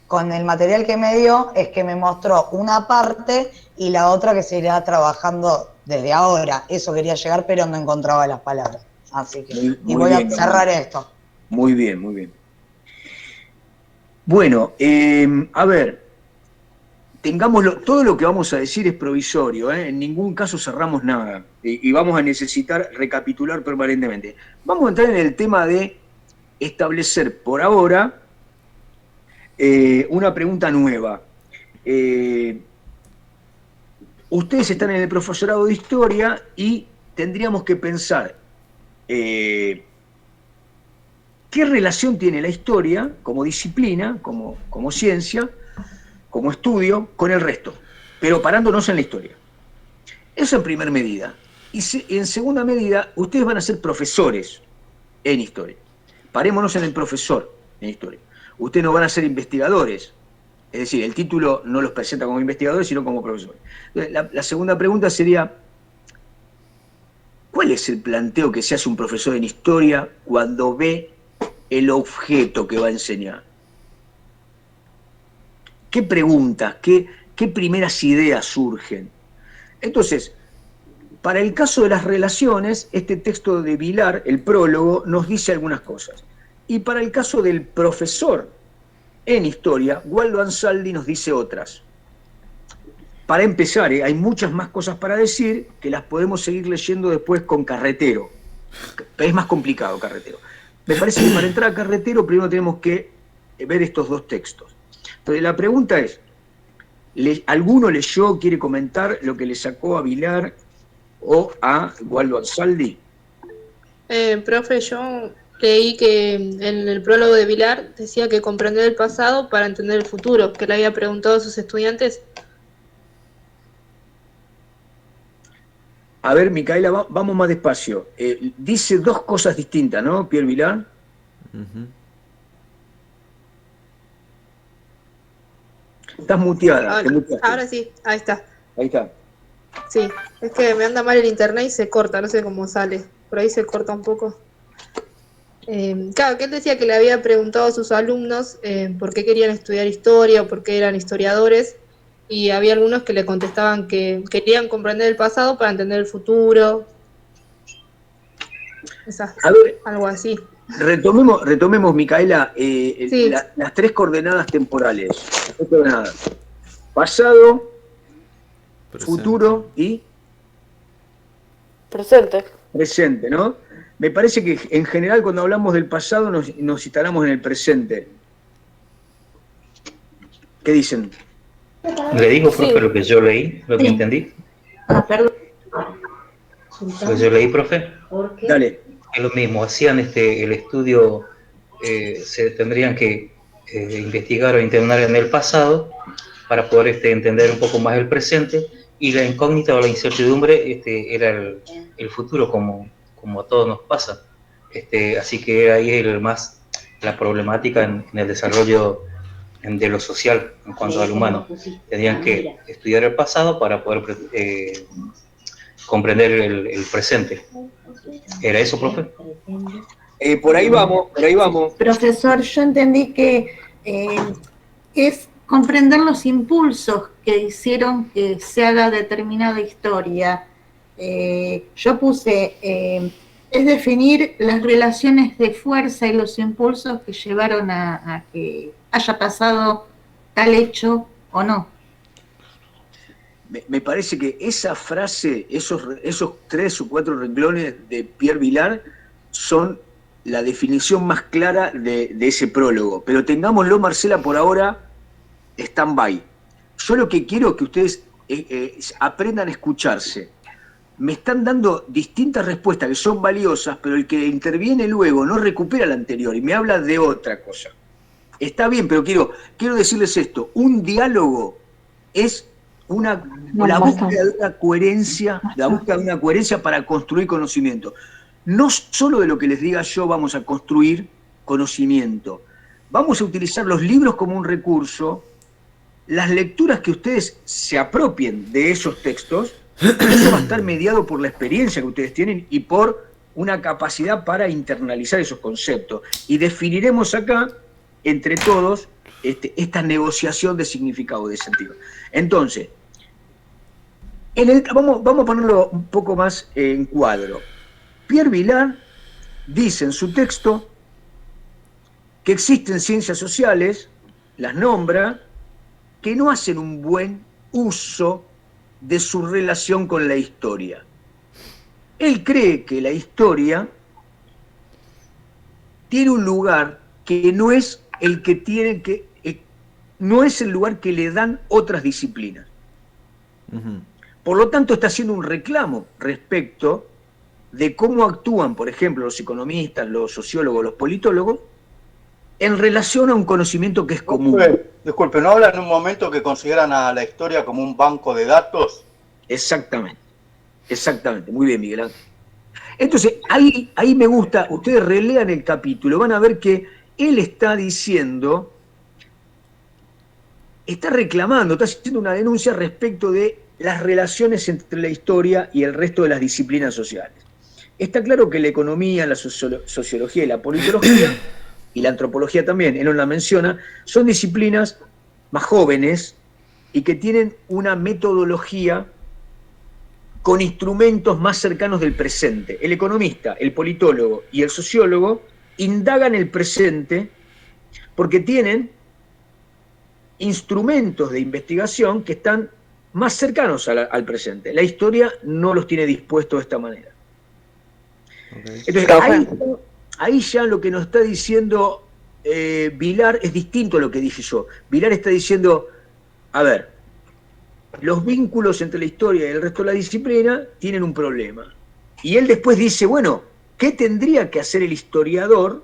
con el material que me dio, es que me mostró una parte y la otra que se irá trabajando desde ahora. Eso quería llegar, pero no encontraba las palabras. Así que muy voy bien, a cerrar esto. Muy bien, muy bien. Bueno, a ver, tengámoslo, todo lo que vamos a decir es provisorio, en ningún caso cerramos nada y vamos a necesitar recapitular permanentemente. Vamos a entrar en el tema de establecer por ahora una pregunta nueva. Ustedes están en el profesorado de historia y tendríamos que pensar ¿qué relación tiene la historia como disciplina, como ciencia, como estudio, con el resto? Pero parándonos en la historia. Eso en primera medida. Y en segunda medida, ustedes van a ser profesores en historia. Parémonos en el profesor en historia. Ustedes no van a ser investigadores. Es decir, el título no los presenta como investigadores, sino como profesores. Entonces, la segunda pregunta sería, ¿cuál es el planteo que se hace un profesor en historia cuando ve el objeto que va a enseñar? ¿Qué preguntas, qué primeras ideas surgen? Entonces, para el caso de las relaciones, este texto de Vilar, el prólogo, nos dice algunas cosas. Y para el caso del profesor en historia, Waldo Ansaldi nos dice otras. Para empezar, hay muchas más cosas para decir que las podemos seguir leyendo después con Carretero. Es más complicado Carretero. Me parece que para entrar a Carretero primero tenemos que ver estos dos textos. Entonces la pregunta es, ¿alguno leyó, quiere comentar lo que le sacó a Vilar o a Waldo Ansaldi? Profe, yo leí que en el prólogo de Vilar decía que comprender el pasado para entender el futuro, que le había preguntado a sus estudiantes. A ver, Micaela, vamos más despacio. Dice dos cosas distintas, ¿no, Pierre Vilar? Estás muteada. Ahora sí, ahí está. Ahí está. Sí, es que me anda mal el internet y se corta, no sé cómo sale. Por ahí se corta un poco. Claro, que él decía que le había preguntado a sus alumnos por qué querían estudiar historia o por qué eran historiadores, y había algunos que le contestaban que querían comprender el pasado para entender el futuro. Algo así. Retomemos, Micaela, Sí. las tres coordenadas temporales. Las tres coordenadas. Pasado, futuro y presente, ¿no? Me parece que en general cuando hablamos del pasado nos instalamos en el presente. ¿Qué dicen? Le digo, profe, lo que yo leí, lo que entendí. Perdón. Lo que yo leí, profe. Dale. Es lo mismo, hacían el estudio, se tendrían que investigar o internar en el pasado para poder entender un poco más el presente, y la incógnita o la incertidumbre era el futuro, como a todos nos pasa. Así que era ahí la problemática en el desarrollo de lo social en cuanto al humano. Tenían que estudiar el pasado para poder comprender el presente. ¿Era eso, profe? Por ahí vamos. Profesor, yo entendí que es comprender los impulsos que hicieron que se haga determinada historia. Yo puse, es definir las relaciones de fuerza y los impulsos que llevaron a que haya pasado tal hecho o no. Me parece que esa frase, esos 3 o 4 renglones de Pierre Vilar son la definición más clara de ese prólogo. Pero tengámoslo, Marcela, por ahora, stand-by. Yo lo que quiero es que ustedes aprendan a escucharse. Me están dando distintas respuestas que son valiosas, pero el que interviene luego no recupera la anterior y me habla de otra cosa. Está bien, pero quiero decirles esto. Un diálogo es la búsqueda de una coherencia, para construir conocimiento. No solo de lo que les diga yo vamos a construir conocimiento. Vamos a utilizar los libros como un recurso, las lecturas que ustedes se apropien de esos textos, eso va a estar mediado por la experiencia que ustedes tienen y por una capacidad para internalizar esos conceptos. Y definiremos acá, entre todos, esta negociación de significado, de sentido. Entonces, vamos a ponerlo un poco más en cuadro. Pierre Vilar dice en su texto que existen ciencias sociales, las nombra, que no hacen un buen uso de su relación con la historia. Él cree que la historia tiene un lugar que no es el que no es el lugar que le dan otras disciplinas. Por lo tanto, está haciendo un reclamo respecto de cómo actúan, por ejemplo, los economistas, los sociólogos, los politólogos, en relación a un conocimiento que es común. Disculpe, ¿no hablan en un momento que consideran a la historia como un banco de datos? Exactamente, exactamente. Muy bien, Miguel Ángel. Entonces, ahí me gusta, ustedes relean el capítulo, van a ver que él está diciendo, está reclamando, está haciendo una denuncia respecto de las relaciones entre la historia y el resto de las disciplinas sociales. Está claro que la economía, la sociología y la politología, y la antropología también, él no la menciona, son disciplinas más jóvenes y que tienen una metodología con instrumentos más cercanos del presente. El economista, el politólogo y el sociólogo indagan el presente porque tienen instrumentos de investigación que están más cercanos al presente. La historia no los tiene dispuestos de esta manera. Entonces, ahí ya lo que nos está diciendo Vilar es distinto a lo que dije yo. Vilar está diciendo, a ver, los vínculos entre la historia y el resto de la disciplina tienen un problema. Y él después dice, bueno, ¿qué tendría que hacer el historiador?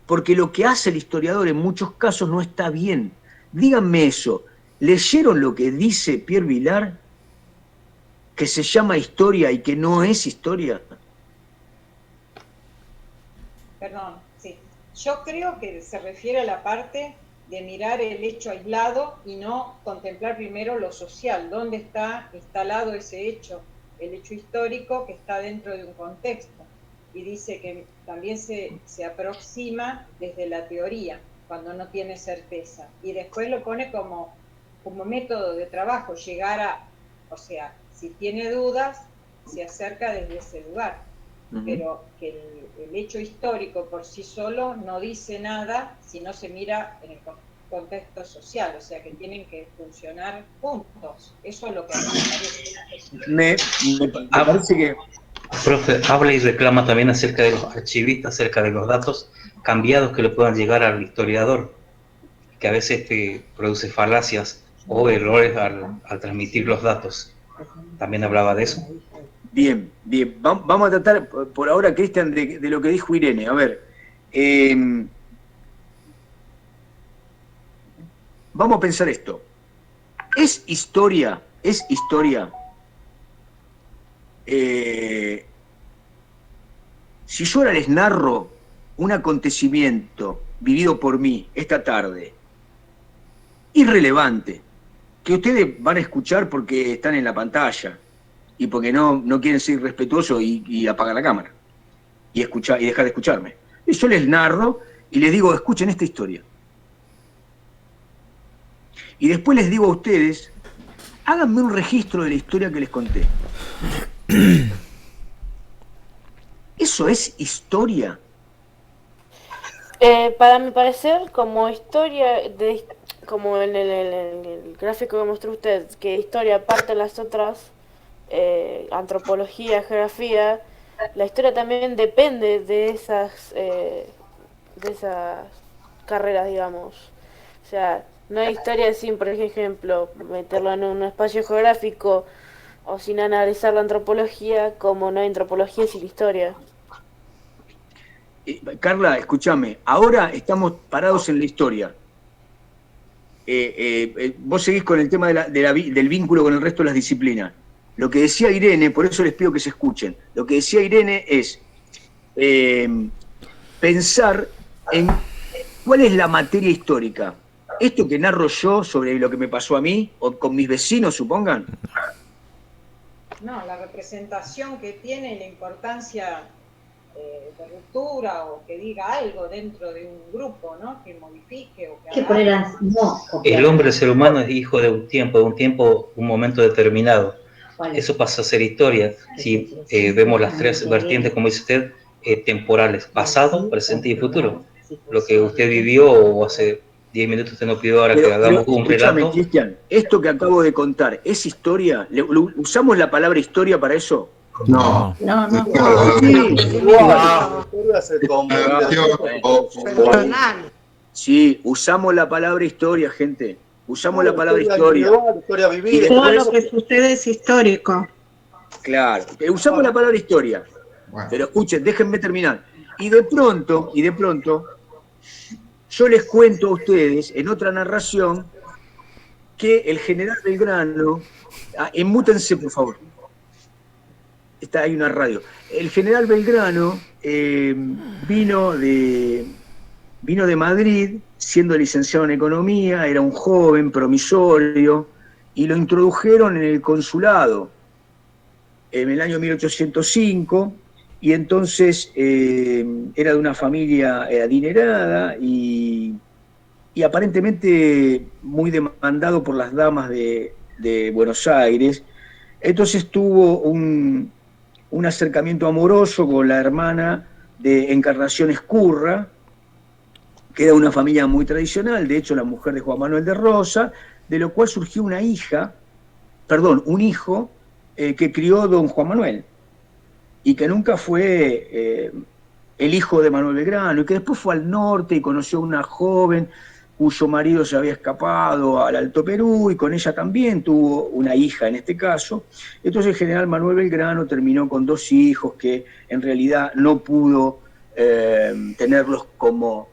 Porque lo que hace el historiador en muchos casos no está bien. Díganme eso. ¿Leyeron lo que dice Pierre Vilar? Que se llama historia y que no es historia. Perdón, sí. Yo creo que se refiere a la parte de mirar el hecho aislado y no contemplar primero lo social, dónde está instalado ese hecho, el hecho histórico que está dentro de un contexto. Y dice que también se aproxima desde la teoría, cuando no tiene certeza. Y después lo pone como método de trabajo, llegar a, o sea, si tiene dudas, se acerca desde ese lugar. Pero que el hecho histórico por sí solo no dice nada si no se mira en el contexto social, o sea que tienen que funcionar juntos. Eso es lo que a mí me parece. Me parece que... Profe, habla y reclama también acerca de los archivistas, acerca de los datos cambiados que le puedan llegar al historiador, que a veces produce falacias o errores al transmitir los datos. También hablaba de eso. Bien, bien. Vamos a tratar por ahora, Cristian, de lo que dijo Irene. A ver, vamos a pensar esto. ¿Es historia? Si yo ahora les narro un acontecimiento vivido por mí esta tarde, irrelevante, que ustedes van a escuchar porque están en la pantalla y porque no quieren ser respetuosos y apagar la cámara y dejar de escucharme. Y yo les narro y les digo, escuchen esta historia. Y después les digo a ustedes, háganme un registro de la historia que les conté. ¿Eso es historia? Para mi parecer, como historia, como en el gráfico que mostró usted, que historia aparte de las otras, antropología, geografía, la historia también depende de esas carreras, digamos. O sea, no hay historia sin, por ejemplo, meterlo en un espacio geográfico o sin analizar la antropología, como no hay antropología sin historia. Carla, escúchame, ahora estamos parados en la historia. Vos seguís con el tema del vínculo con el resto de las disciplinas. Lo que decía Irene, por eso les pido que se escuchen, lo que decía Irene es pensar en cuál es la materia histórica. Esto que narro yo sobre lo que me pasó a mí, o con mis vecinos, supongan. No, la representación que tiene y la importancia de ruptura o que diga algo dentro de un grupo, ¿no? Que modifique o que haga algo. El hombre, el ser humano, es hijo de un tiempo, un momento determinado. Eso pasa a ser historia. Si vemos las tres vertientes, como dice usted, temporales, pasado, presente y futuro. Lo que usted vivió hace 10 minutos, usted nos pidió ahora que hagamos un relato. Cristian, esto que acabo de contar, ¿es historia? ¿Usamos la palabra historia para eso? No. Sí, usamos la palabra historia, gente. Usamos la palabra historia. Todo lo que sucede es histórico. Claro, usamos la palabra historia, pero escuchen, déjenme terminar. Y de pronto, yo les cuento a ustedes en otra narración que el general Belgrano, enmútense por favor, hay una radio, el general Belgrano vino de Madrid, siendo licenciado en economía, era un joven promisorio, y lo introdujeron en el consulado en el año 1805, y entonces era de una familia adinerada y aparentemente muy demandado por las damas de Buenos Aires. Entonces tuvo un acercamiento amoroso con la hermana de Encarnación Escurra, que era una familia muy tradicional, de hecho la mujer de Juan Manuel de Rosa, de lo cual surgió un hijo que crió don Juan Manuel, y que nunca fue el hijo de Manuel Belgrano, y que después fue al norte y conoció a una joven cuyo marido se había escapado al Alto Perú, y con ella también tuvo una hija en este caso. Entonces el general Manuel Belgrano terminó con 2 hijos que en realidad no pudo tenerlos como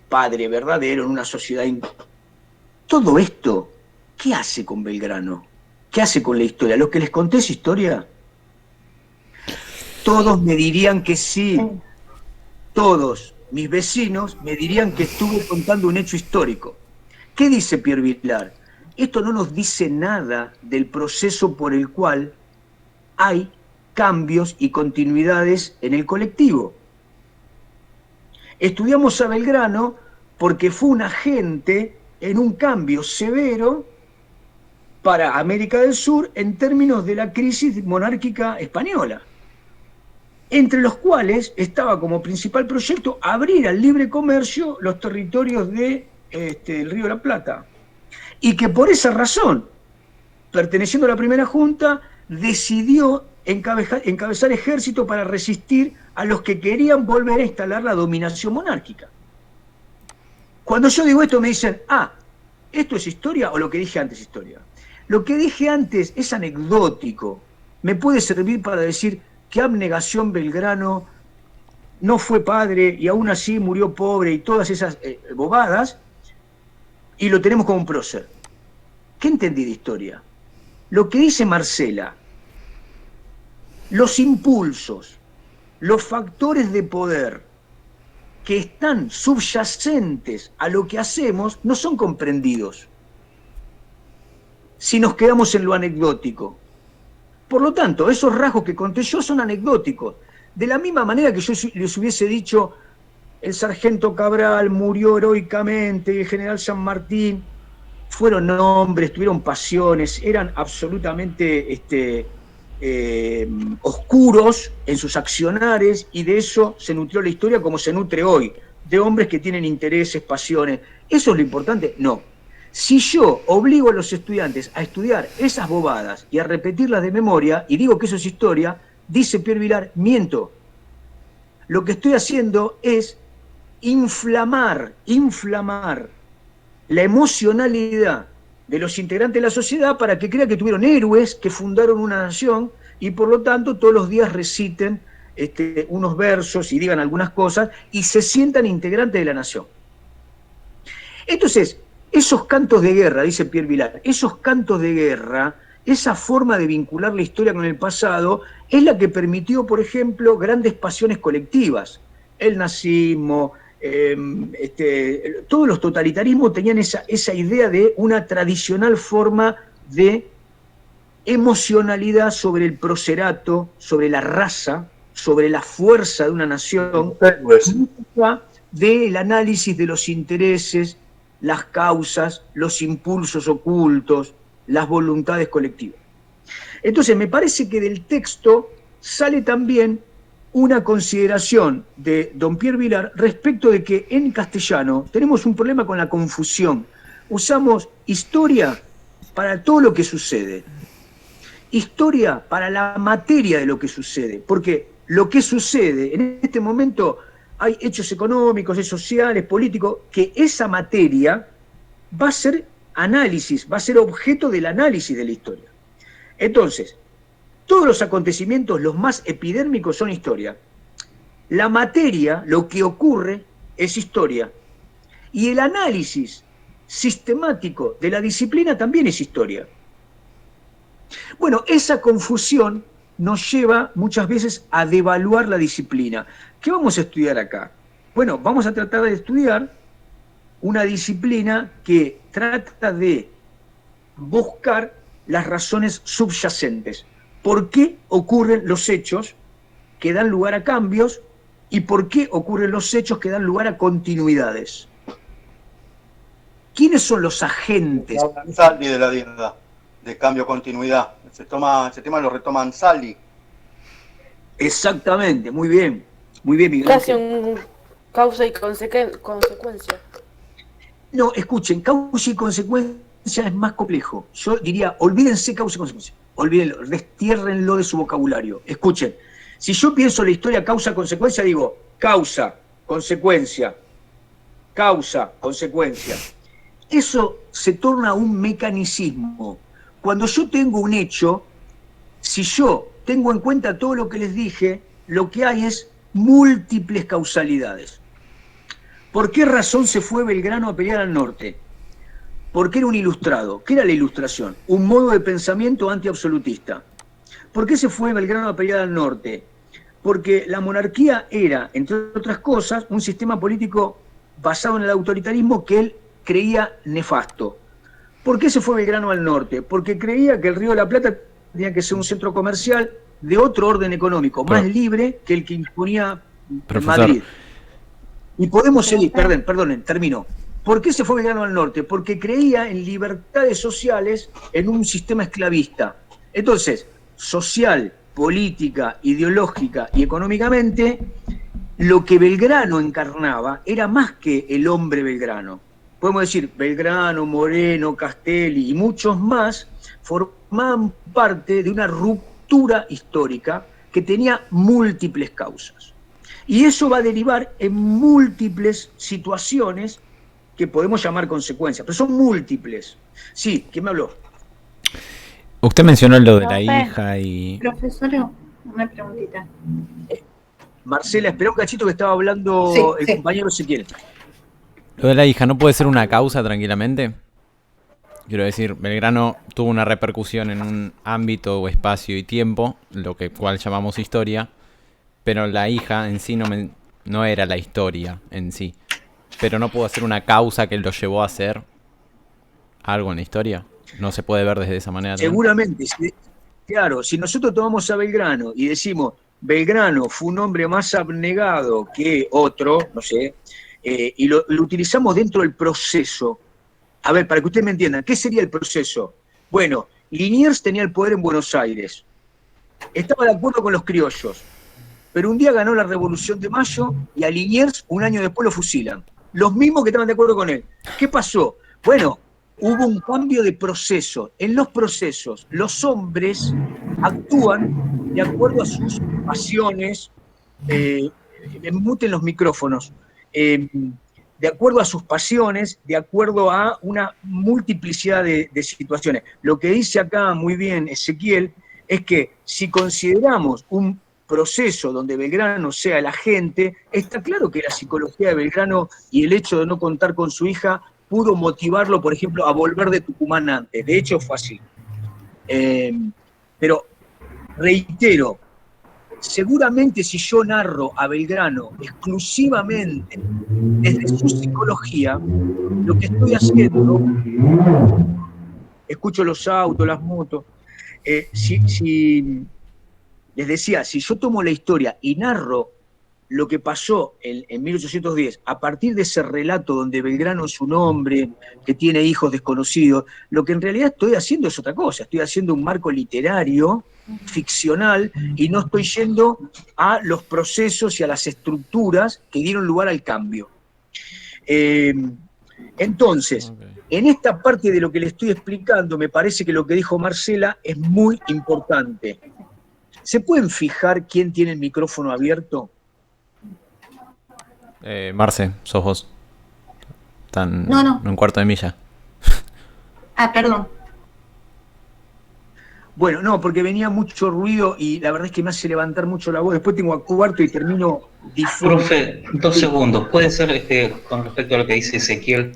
padre verdadero en una sociedad. Todo esto, ¿qué hace con Belgrano? ¿Qué hace con la historia? ¿Lo que les conté es historia? Todos me dirían que sí. Todos mis vecinos me dirían que estuve contando un hecho histórico. ¿Qué dice Pierre Vilar? Esto no nos dice nada del proceso por el cual hay cambios y continuidades en el colectivo. Estudiamos a Belgrano porque fue un agente en un cambio severo para América del Sur en términos de la crisis monárquica española, entre los cuales estaba como principal proyecto abrir al libre comercio los territorios del Río de la Plata, y que por esa razón, perteneciendo a la primera junta, decidió encabezar ejército para resistir a los que querían volver a instalar la dominación monárquica. Cuando yo digo esto me dicen, ¿esto es historia o lo que dije antes es historia? Lo que dije antes es anecdótico, me puede servir para decir qué abnegación Belgrano, no fue padre y aún así murió pobre y todas esas bobadas, y lo tenemos como un prócer. ¿Qué entendí de historia? Lo que dice Marcela, los impulsos, los factores de poder que están subyacentes a lo que hacemos no son comprendidos si nos quedamos en lo anecdótico. Por lo tanto, esos rasgos que conté yo son anecdóticos. De la misma manera que yo les hubiese dicho, el sargento Cabral murió heroicamente, el general San Martín, fueron hombres, tuvieron pasiones, eran absolutamente oscuros en sus accionares, y de eso se nutrió la historia como se nutre hoy, de hombres que tienen intereses, pasiones. ¿Eso es lo importante? No. Si yo obligo a los estudiantes a estudiar esas bobadas y a repetirlas de memoria, y digo que eso es historia, dice Pierre Vilar, miento. Lo que estoy haciendo es inflamar la emocionalidad de los integrantes de la sociedad para que crean que tuvieron héroes que fundaron una nación y por lo tanto todos los días reciten unos versos y digan algunas cosas y se sientan integrantes de la nación. Entonces, esos cantos de guerra, dice Pierre Vilar, esos cantos de guerra, esa forma de vincular la historia con el pasado, es la que permitió, por ejemplo, grandes pasiones colectivas. El nazismo, todos los totalitarismos tenían esa idea de una tradicional forma de emocionalidad sobre el procerato, sobre la raza, sobre la fuerza de una nación, del análisis de los intereses, las causas, los impulsos ocultos, las voluntades colectivas. Entonces, me parece que del texto sale también una consideración de don Pierre Vilar respecto de que en castellano tenemos un problema con la confusión. Usamos historia para todo lo que sucede, historia para la materia de lo que sucede, porque lo que sucede en este momento, hay hechos económicos, hechos sociales, políticos, que esa materia va a ser análisis, va a ser objeto del análisis de la historia. Entonces, Todos los acontecimientos, los más epidérmicos, son historia. La materia, lo que ocurre, es historia. Y el análisis sistemático de la disciplina también es historia. Bueno, esa confusión nos lleva muchas veces a devaluar la disciplina. ¿Qué vamos a estudiar acá? Bueno, vamos a tratar de estudiar una disciplina que trata de buscar las razones subyacentes. ¿Por qué ocurren los hechos que dan lugar a cambios y por qué ocurren los hechos que dan lugar a continuidades? ¿Quiénes son los agentes? Ansaldi de la dieta, de cambio-continuidad. Ese tema lo retoma Ansaldi. Exactamente, muy bien, Miguel Casi Ángel. un causa y consecuencia. No, escuchen, causa y consecuencia es más complejo. Yo diría, olvídense causa y consecuencia. Olvídenlo, destiérrenlo de su vocabulario. Escuchen, si yo pienso la historia causa-consecuencia, digo causa, consecuencia, causa, consecuencia. Eso se torna un mecanicismo. Cuando yo tengo un hecho, si yo tengo en cuenta todo lo que les dije, lo que hay es múltiples causalidades. ¿Por qué razón se fue Belgrano a pelear al norte? Porque era un ilustrado. ¿Qué era la ilustración? Un modo de pensamiento antiabsolutista. ¿Por qué se fue Belgrano a pelear al norte? Porque la monarquía era, entre otras cosas, un sistema político basado en el autoritarismo que él creía nefasto. ¿Por qué se fue Belgrano al norte? Porque creía que el Río de la Plata tenía que ser un centro comercial de otro orden económico, más libre que el que imponía Madrid. Y podemos seguir, perdonen, termino. ¿Por qué se fue Belgrano al norte? Porque creía en libertades sociales en un sistema esclavista. Entonces, social, política, ideológica y económicamente, lo que Belgrano encarnaba era más que el hombre Belgrano. Podemos decir, Belgrano, Moreno, Castelli y muchos más formaban parte de una ruptura histórica que tenía múltiples causas. Y eso va a derivar en múltiples situaciones que podemos llamar consecuencias, pero son múltiples. Sí, ¿quién me habló? Usted mencionó lo de la hija y... Profesor, una preguntita. Marcela, espera un cachito que estaba hablando el compañero Ezequiel. Lo de la hija, ¿no puede ser una causa tranquilamente? Quiero decir, Belgrano tuvo una repercusión en un ámbito o espacio y tiempo, lo cual llamamos historia, pero la hija en sí no era la historia en sí. Pero no pudo ser una causa que lo llevó a hacer algo en la historia. No se puede ver desde esa manera. Seguramente, claro, si nosotros tomamos a Belgrano y decimos, Belgrano fue un hombre más abnegado que otro, no sé, y lo utilizamos dentro del proceso. A ver, para que ustedes me entiendan, ¿qué sería el proceso? Bueno, Liniers tenía el poder en Buenos Aires. Estaba de acuerdo con los criollos. Pero un día ganó la Revolución de Mayo y a Liniers un año después lo fusilan. Los mismos que estaban de acuerdo con él. ¿Qué pasó? Bueno, hubo un cambio de proceso. En los procesos, los hombres actúan de acuerdo a sus pasiones, muten los micrófonos, de acuerdo a sus pasiones, de acuerdo a una multiplicidad de situaciones. Lo que dice acá muy bien Ezequiel es que si consideramos un proceso donde Belgrano sea el agente, está claro que la psicología de Belgrano y el hecho de no contar con su hija pudo motivarlo, por ejemplo, a volver de Tucumán antes. De hecho, fue así. Pero, reitero, seguramente si yo narro a Belgrano exclusivamente desde su psicología, lo que estoy haciendo, escucho los autos, las motos, les decía, si yo tomo la historia y narro lo que pasó en 1810, a partir de ese relato donde Belgrano es un hombre que tiene hijos desconocidos, lo que en realidad estoy haciendo es otra cosa, estoy haciendo un marco literario, ficcional, y no estoy yendo a los procesos y a las estructuras que dieron lugar al cambio. Entonces, en esta parte de lo que le estoy explicando, me parece que lo que dijo Marcela es muy importante. ¿Se pueden fijar quién tiene el micrófono abierto? Marce, sos vos. Están No. en un cuarto de milla. Ah, perdón. Bueno, no, porque venía mucho ruido y la verdad es que me hace levantar mucho la voz. Después tengo a cuarto y termino difuso. Profe, 2 segundos. Puede ser, con respecto a lo que dice Ezequiel,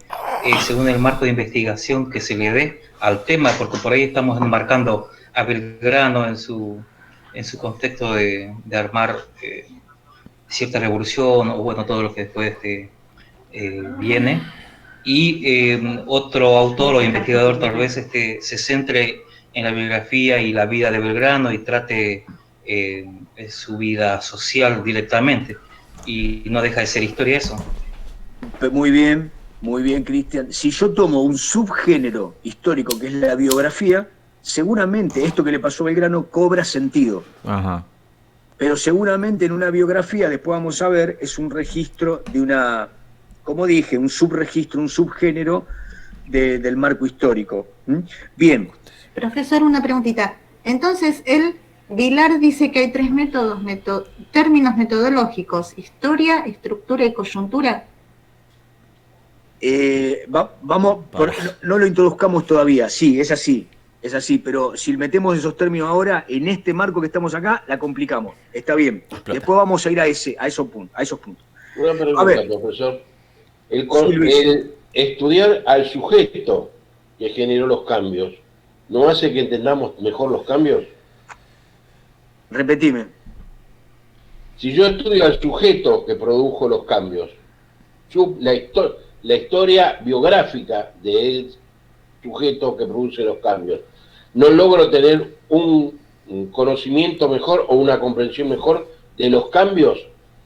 según el marco de investigación que se le dé al tema, porque por ahí estamos enmarcando a Belgrano en su contexto de armar cierta revolución, o bueno, todo lo que después viene, y otro autor o investigador tal vez se centre en la biografía y la vida de Belgrano y trate su vida social directamente, y no deja de ser historia eso. Muy bien, Cristian. Si yo tomo un subgénero histórico que es la biografía, seguramente esto que le pasó a Belgrano cobra sentido. Ajá. Pero seguramente en una biografía, después vamos a ver, es un registro de una, como dije, un subregistro, un subgénero del marco histórico. Bien. Profesor, una preguntita. Entonces, Vilar dice que hay 3 términos metodológicos: historia, estructura y coyuntura. No lo introduzcamos todavía, sí, es así, pero si metemos esos términos ahora, en este marco que estamos acá, la complicamos, está bien. Después vamos a ir a esos puntos. Una pregunta, A ver, profesor. Sí, Luis. El estudiar al sujeto que generó los cambios, ¿no hace que entendamos mejor los cambios? Repetime. Si yo estudio al sujeto que produjo los cambios, la historia biográfica del sujeto que produce los cambios, ¿no logro tener un conocimiento mejor o una comprensión mejor de los cambios?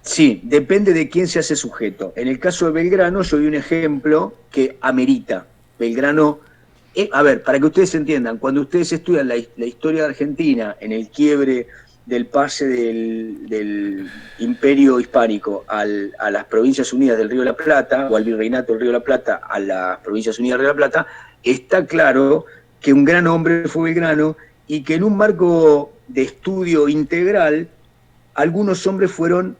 Sí, depende de quién se hace sujeto. En el caso de Belgrano, yo doy un ejemplo que amerita. Belgrano, a ver, para que ustedes entiendan, cuando ustedes estudian la historia de Argentina en el quiebre del pase del Imperio Hispánico a las Provincias Unidas del Río de la Plata, o al Virreinato del Río de la Plata a las Provincias Unidas del Río de la Plata, está claro que un gran hombre fue Belgrano y que en un marco de estudio integral, algunos hombres fueron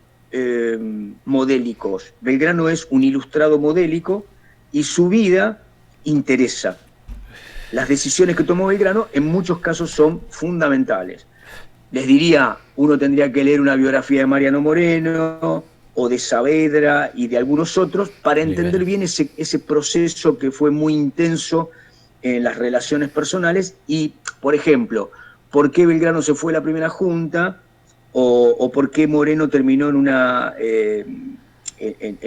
modélicos. Belgrano es un ilustrado modélico y su vida interesa. Las decisiones que tomó Belgrano en muchos casos son fundamentales. Les diría, uno tendría que leer una biografía de Mariano Moreno o de Saavedra y de algunos otros para entender bien ese proceso que fue muy intenso en las relaciones personales y, por ejemplo, por qué Belgrano se fue a la primera junta o por qué Moreno terminó en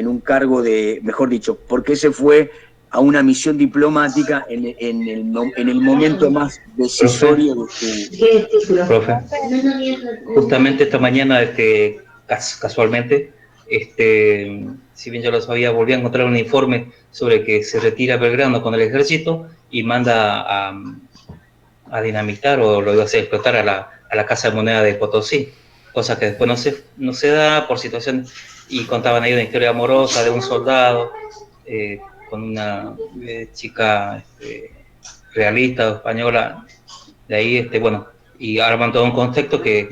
un cargo de, mejor dicho, por qué se fue a una misión diplomática en el momento más decisorio de su... Profe, justamente esta mañana, casualmente, si bien yo lo sabía, volví a encontrar un informe sobre que se retira Belgrano con el ejército y manda a dinamitar o lo iba a hacer explotar a la Casa de Moneda de Potosí, cosa que después no se da por situación, y contaban ahí una historia amorosa de un soldado con una chica realista o española, de ahí, bueno, y arman todo un contexto que,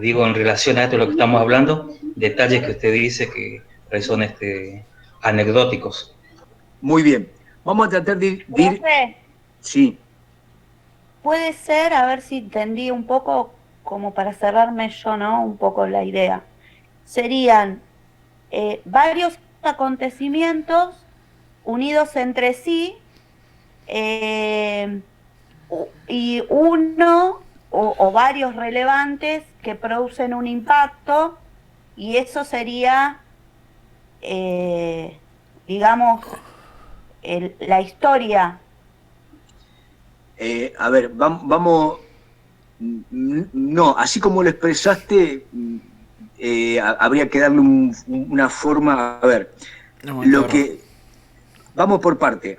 digo, en relación a esto de lo que estamos hablando, detalles que usted dice que son anecdóticos. Muy bien, vamos a tratar de ir... Profe, Sí. puede ser, a ver si entendí un poco, como para cerrarme yo, ¿no? Un poco la idea. Serían varios acontecimientos unidos entre sí, y uno o varios relevantes que producen un impacto, y eso sería, digamos, la historia. A ver, vamos... No, así como lo expresaste, habría que darle una forma... A ver, lo que... Vamos por parte.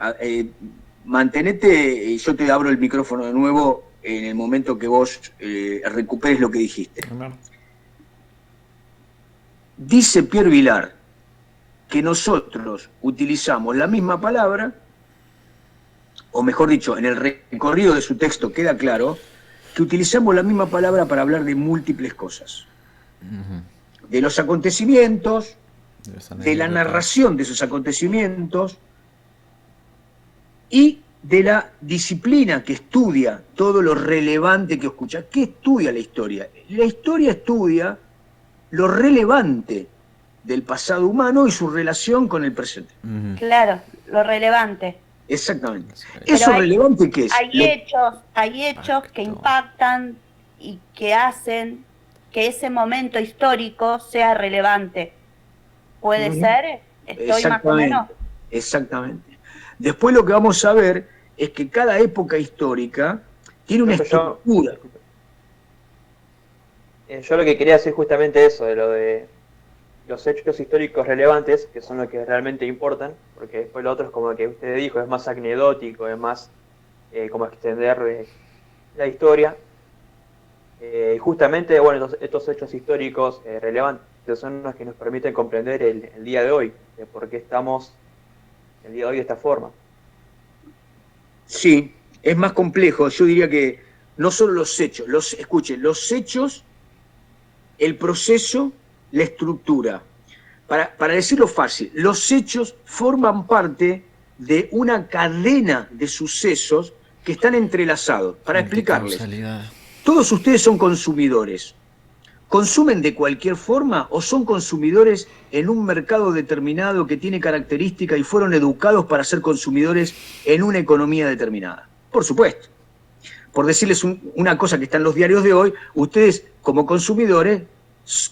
Mantenete, y yo te abro el micrófono de nuevo en el momento que vos recuperes lo que dijiste. Dice Pierre Vilar que nosotros utilizamos la misma palabra, o mejor dicho, en el recorrido de su texto queda claro, que utilizamos la misma palabra para hablar de múltiples cosas. De los acontecimientos, de la narración de esos acontecimientos, y de la disciplina que estudia todo lo relevante que escucha. ¿Qué estudia la historia? La historia estudia lo relevante del pasado humano y su relación con el presente. Claro, lo relevante. Exactamente. Pero ¿Eso relevante qué es? Hay hechos que impactan y que hacen que ese momento histórico sea relevante. ¿Puede ser? ¿Estoy más o menos? Exactamente. Después lo que vamos a ver es que cada época histórica tiene una estructura. Yo lo que quería decir justamente eso, de lo de los hechos históricos relevantes, que son los que realmente importan, porque después lo otro es como que usted dijo, es más anecdótico, es más como extender la historia. Justamente, bueno, estos hechos históricos relevantes son los que nos permiten comprender el día de hoy, de por qué estamos el día de hoy de esta forma. Sí, es más complejo. Yo diría que no solo los hechos, escuchen, los hechos, el proceso, la estructura. Para decirlo fácil, los hechos forman parte de una cadena de sucesos que están entrelazados. Para explicarles, todos ustedes son consumidores. ¿Consumen de cualquier forma o son consumidores en un mercado determinado que tiene características y fueron educados para ser consumidores en una economía determinada? Por supuesto. Por decirles una cosa que está en los diarios de hoy, ustedes como consumidores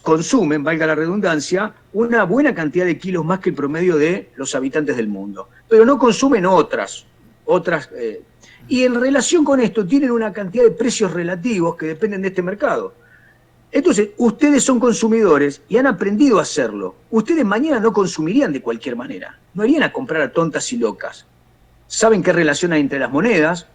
consumen, valga la redundancia, una buena cantidad de kilos más que el promedio de los habitantes del mundo. Pero no consumen otras. Y en relación con esto tienen una cantidad de precios relativos que dependen de este mercado. Entonces, ustedes son consumidores y han aprendido a hacerlo. Ustedes mañana no consumirían de cualquier manera. No irían a comprar a tontas y locas. Saben qué relación hay entre las monedas.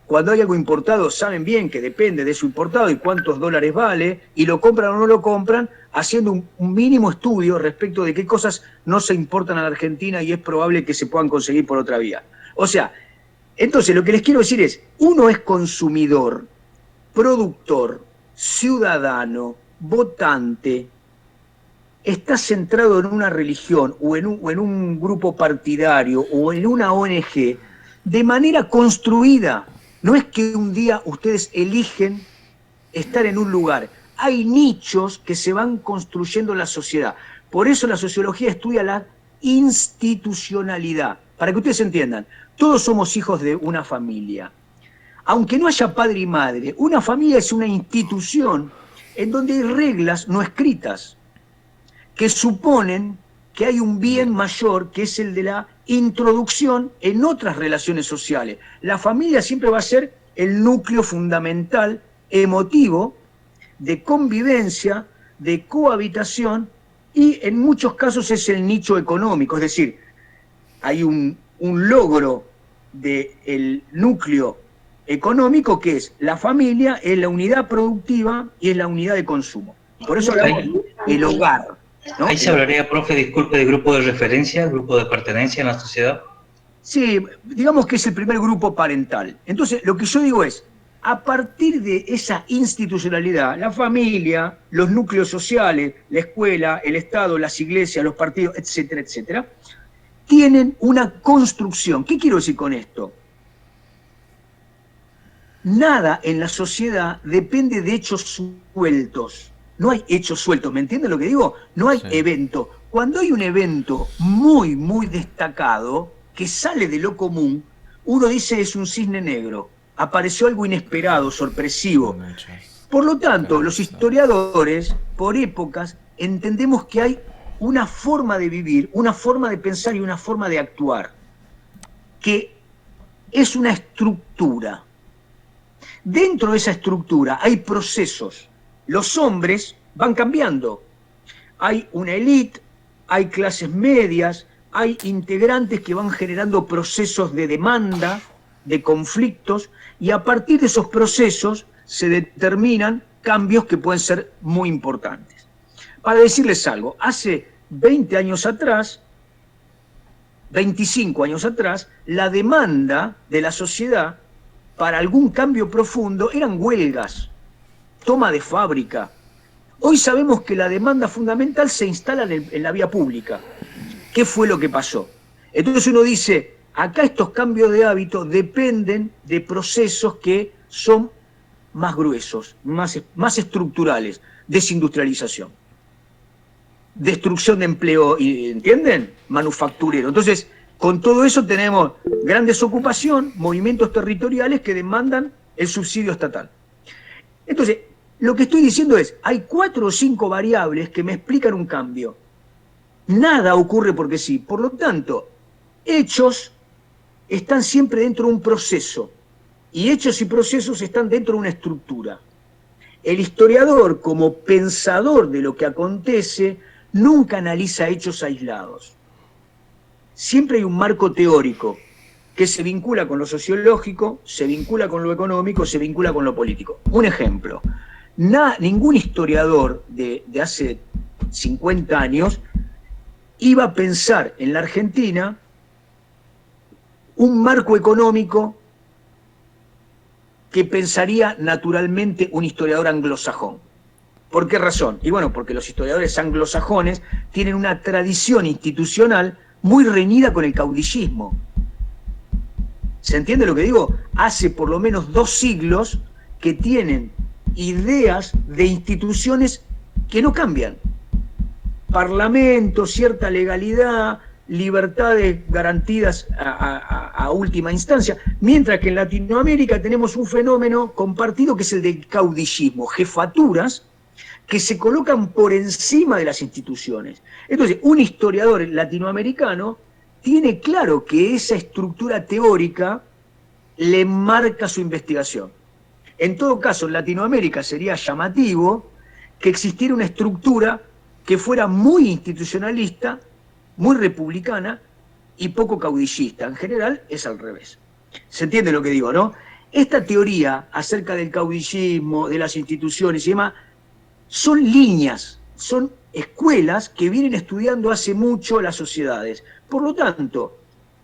Cuando hay algo importado, saben bien que depende de su importado y cuántos dólares vale, y lo compran o no lo compran, haciendo un mínimo estudio respecto de qué cosas no se importan a la Argentina y es probable que se puedan conseguir por otra vía. O sea, entonces lo que les quiero decir es, uno es consumidor, productor, ciudadano, votante, está centrado en una religión o en un grupo partidario o en una ONG de manera construida. No es que un día ustedes eligen estar en un lugar. Hay nichos que se van construyendo en la sociedad. Por eso la sociología estudia la institucionalidad. Para que ustedes entiendan, todos somos hijos de una familia. Aunque no haya padre y madre, una familia es una institución en donde hay reglas no escritas que suponen que hay un bien mayor que es el de la introducción en otras relaciones sociales. La familia siempre va a ser el núcleo fundamental, emotivo, de convivencia, de cohabitación y en muchos casos es el nicho económico, es decir, hay un logro del núcleo económico que es la familia, es la unidad productiva y es la unidad de consumo. Por eso hablamos del hogar, ¿no? Ahí se hablaría, profe, disculpe, de grupo de referencia, grupo de pertenencia en la sociedad. Sí, digamos que es el primer grupo parental. Entonces, lo que yo digo es, a partir de esa institucionalidad, la familia, los núcleos sociales, la escuela, el Estado, las iglesias, los partidos, etcétera, etcétera, tienen una construcción. ¿Qué quiero decir con esto? Nada en la sociedad depende de hechos sueltos. No hay hechos sueltos, ¿me entienden lo que digo? No hay evento. Cuando hay un evento muy, muy destacado, que sale de lo común, uno dice es un cisne negro. Apareció algo inesperado, sorpresivo. Por lo tanto, los historiadores, por épocas, entendemos que hay una forma de vivir, una forma de pensar y una forma de actuar, que es una estructura. Dentro de esa estructura hay procesos. Los hombres van cambiando. Hay una élite, hay clases medias, hay integrantes que van generando procesos de demanda, de conflictos, y a partir de esos procesos se determinan cambios que pueden ser muy importantes. Para decirles algo, hace 20 años atrás, 25 años atrás, la demanda de la sociedad para algún cambio profundo eran huelgas, toma de fábrica. Hoy sabemos que la demanda fundamental se instala en la vía pública. ¿Qué fue lo que pasó? Entonces uno dice, acá estos cambios de hábito dependen de procesos que son más gruesos, más estructurales. Desindustrialización, destrucción de empleo, ¿entienden? Manufacturero. Entonces, con todo eso tenemos gran desocupación, movimientos territoriales que demandan el subsidio estatal. Entonces, lo que estoy diciendo es, hay 4 o 5 variables que me explican un cambio. Nada ocurre porque sí. Por lo tanto, hechos están siempre dentro de un proceso, y hechos y procesos están dentro de una estructura. El historiador, como pensador de lo que acontece, nunca analiza hechos aislados. Siempre hay un marco teórico que se vincula con lo sociológico, se vincula con lo económico, se vincula con lo político. Un ejemplo, ningún historiador de hace 50 años iba a pensar en la Argentina un marco económico que pensaría naturalmente un historiador anglosajón. ¿Por qué razón? Y bueno, porque los historiadores anglosajones tienen una tradición institucional muy reñida con el caudillismo. ¿Se entiende lo que digo? Hace por lo menos 2 siglos que tienen ideas de instituciones que no cambian. Parlamento, cierta legalidad, libertades garantidas a última instancia, mientras que en Latinoamérica tenemos un fenómeno compartido que es el del caudillismo, jefaturas que se colocan por encima de las instituciones. Entonces, un historiador latinoamericano tiene claro que esa estructura teórica le marca su investigación. En todo caso, en Latinoamérica sería llamativo que existiera una estructura que fuera muy institucionalista, muy republicana y poco caudillista. En general es al revés. ¿Se entiende lo que digo, no? Esta teoría acerca del caudillismo, de las instituciones y demás, son líneas, son escuelas que vienen estudiando hace mucho las sociedades. Por lo tanto,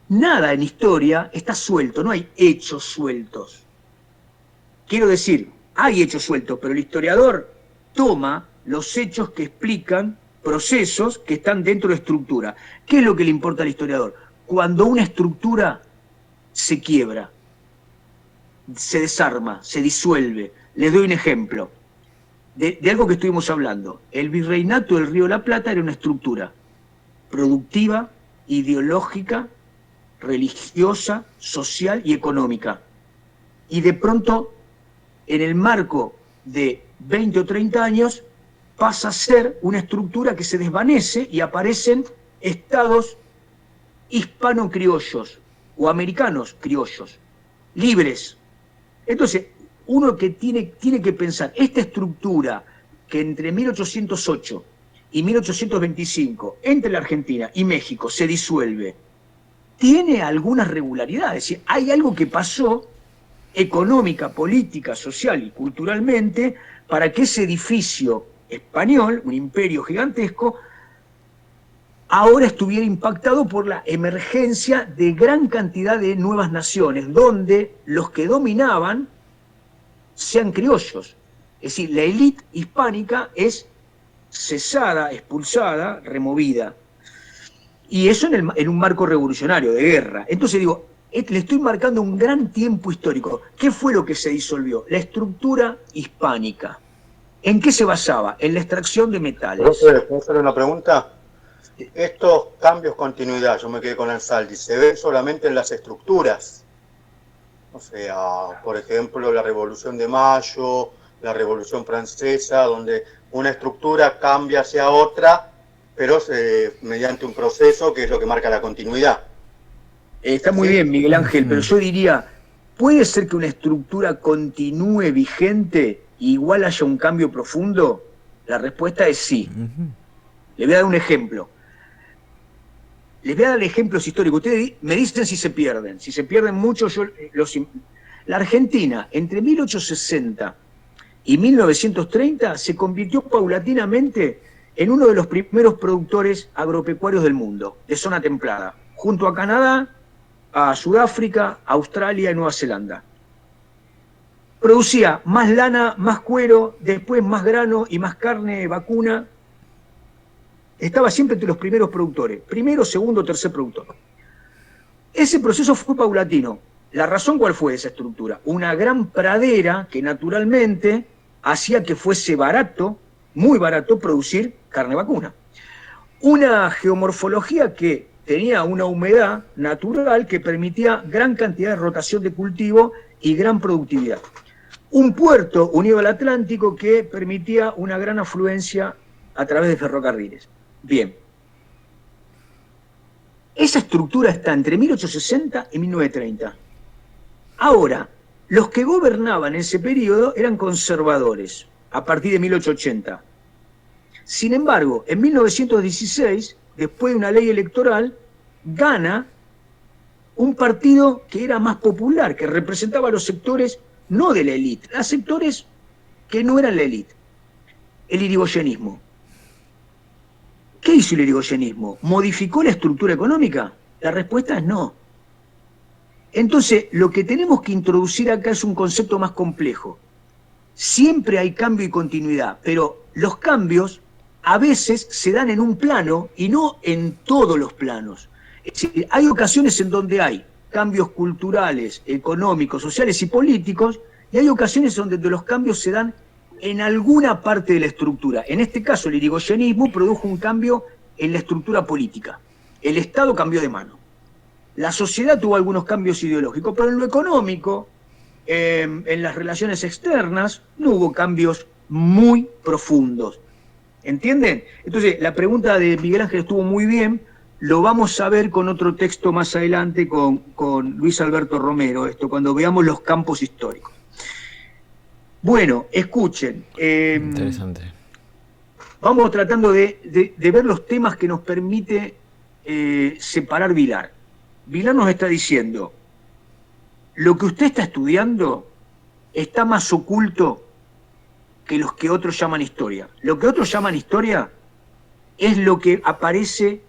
nada en historia está suelto, no hay hechos sueltos. Quiero decir, hay hechos sueltos, pero el historiador toma los hechos que explican procesos que están dentro de estructura. ¿Qué es lo que le importa al historiador? Cuando una estructura se quiebra, se desarma, se disuelve. Les doy un ejemplo de algo que estuvimos hablando. El virreinato del Río de la Plata era una estructura productiva, ideológica, religiosa, social y económica. Y de pronto, en el marco de 20 o 30 años, pasa a ser una estructura que se desvanece y aparecen estados hispano-criollos o americanos criollos, libres. Entonces, uno que tiene que pensar, esta estructura que entre 1808 y 1825, entre la Argentina y México, se disuelve, tiene algunas regularidades. Es decir, hay algo que pasó económica, política, social y culturalmente para que ese edificio español, un imperio gigantesco, ahora estuviera impactado por la emergencia de gran cantidad de nuevas naciones, donde los que dominaban sean criollos. Es decir, la élite hispánica es cesada, expulsada, removida. Y eso en un marco revolucionario, de guerra. Entonces digo, le estoy marcando un gran tiempo histórico. ¿Qué fue lo que se disolvió? La estructura hispánica. ¿En qué se basaba? En la extracción de metales. ¿Puedo hacerle una pregunta? Estos cambios continuidad, yo me quedé con Ansaldi, ¿se ven solamente en las estructuras? O sea, por ejemplo, la Revolución de Mayo, la Revolución Francesa, donde una estructura cambia hacia otra, pero mediante un proceso que es lo que marca la continuidad. Está muy bien, Miguel Ángel, pero yo diría, ¿puede ser que una estructura continúe vigente y igual haya un cambio profundo? La respuesta es sí. Le voy a dar un ejemplo. Les voy a dar ejemplos históricos. Ustedes me dicen si se pierden. Si se pierden mucho, La Argentina, entre 1860 y 1930, se convirtió paulatinamente en uno de los primeros productores agropecuarios del mundo, de zona templada, junto a Canadá, a Sudáfrica, Australia y Nueva Zelanda. Producía más lana, más cuero, después más grano y más carne vacuna. Estaba siempre entre los primeros productores, primero, segundo, tercer productor. Ese proceso fue paulatino. ¿La razón cuál fue esa estructura? Una gran pradera que naturalmente hacía que fuese barato, muy barato, producir carne vacuna. Una geomorfología que tenía una humedad natural que permitía gran cantidad de rotación de cultivo y gran productividad. Un puerto unido al Atlántico que permitía una gran afluencia a través de ferrocarriles. Bien. Esa estructura está entre 1860 y 1930. Ahora, los que gobernaban en ese periodo eran conservadores, a partir de 1880. Sin embargo, en 1916, después de una ley electoral, gana un partido que era más popular, que representaba a los sectores no de la élite, a sectores que no eran la élite. El irigoyenismo. ¿Qué hizo el irigoyenismo? ¿Modificó la estructura económica? La respuesta es no. Entonces, lo que tenemos que introducir acá es un concepto más complejo. Siempre hay cambio y continuidad, pero los cambios a veces se dan en un plano y no en todos los planos. Es decir, hay ocasiones en donde hay cambios culturales, económicos, sociales y políticos, y hay ocasiones donde los cambios se dan en alguna parte de la estructura. En este caso, el irigoyenismo produjo un cambio en la estructura política. El Estado cambió de mano. La sociedad tuvo algunos cambios ideológicos, pero en lo económico, en las relaciones externas, no hubo cambios muy profundos. ¿Entienden? Entonces, la pregunta de Miguel Ángel estuvo muy bien. Lo vamos a ver con otro texto más adelante con Luis Alberto Romero, cuando veamos los campos históricos. Bueno, escuchen. Interesante. Vamos tratando de ver los temas que nos permite separar Vilar. Vilar nos está diciendo, lo que usted está estudiando está más oculto que los que otros llaman historia. Lo que otros llaman historia es lo que aparece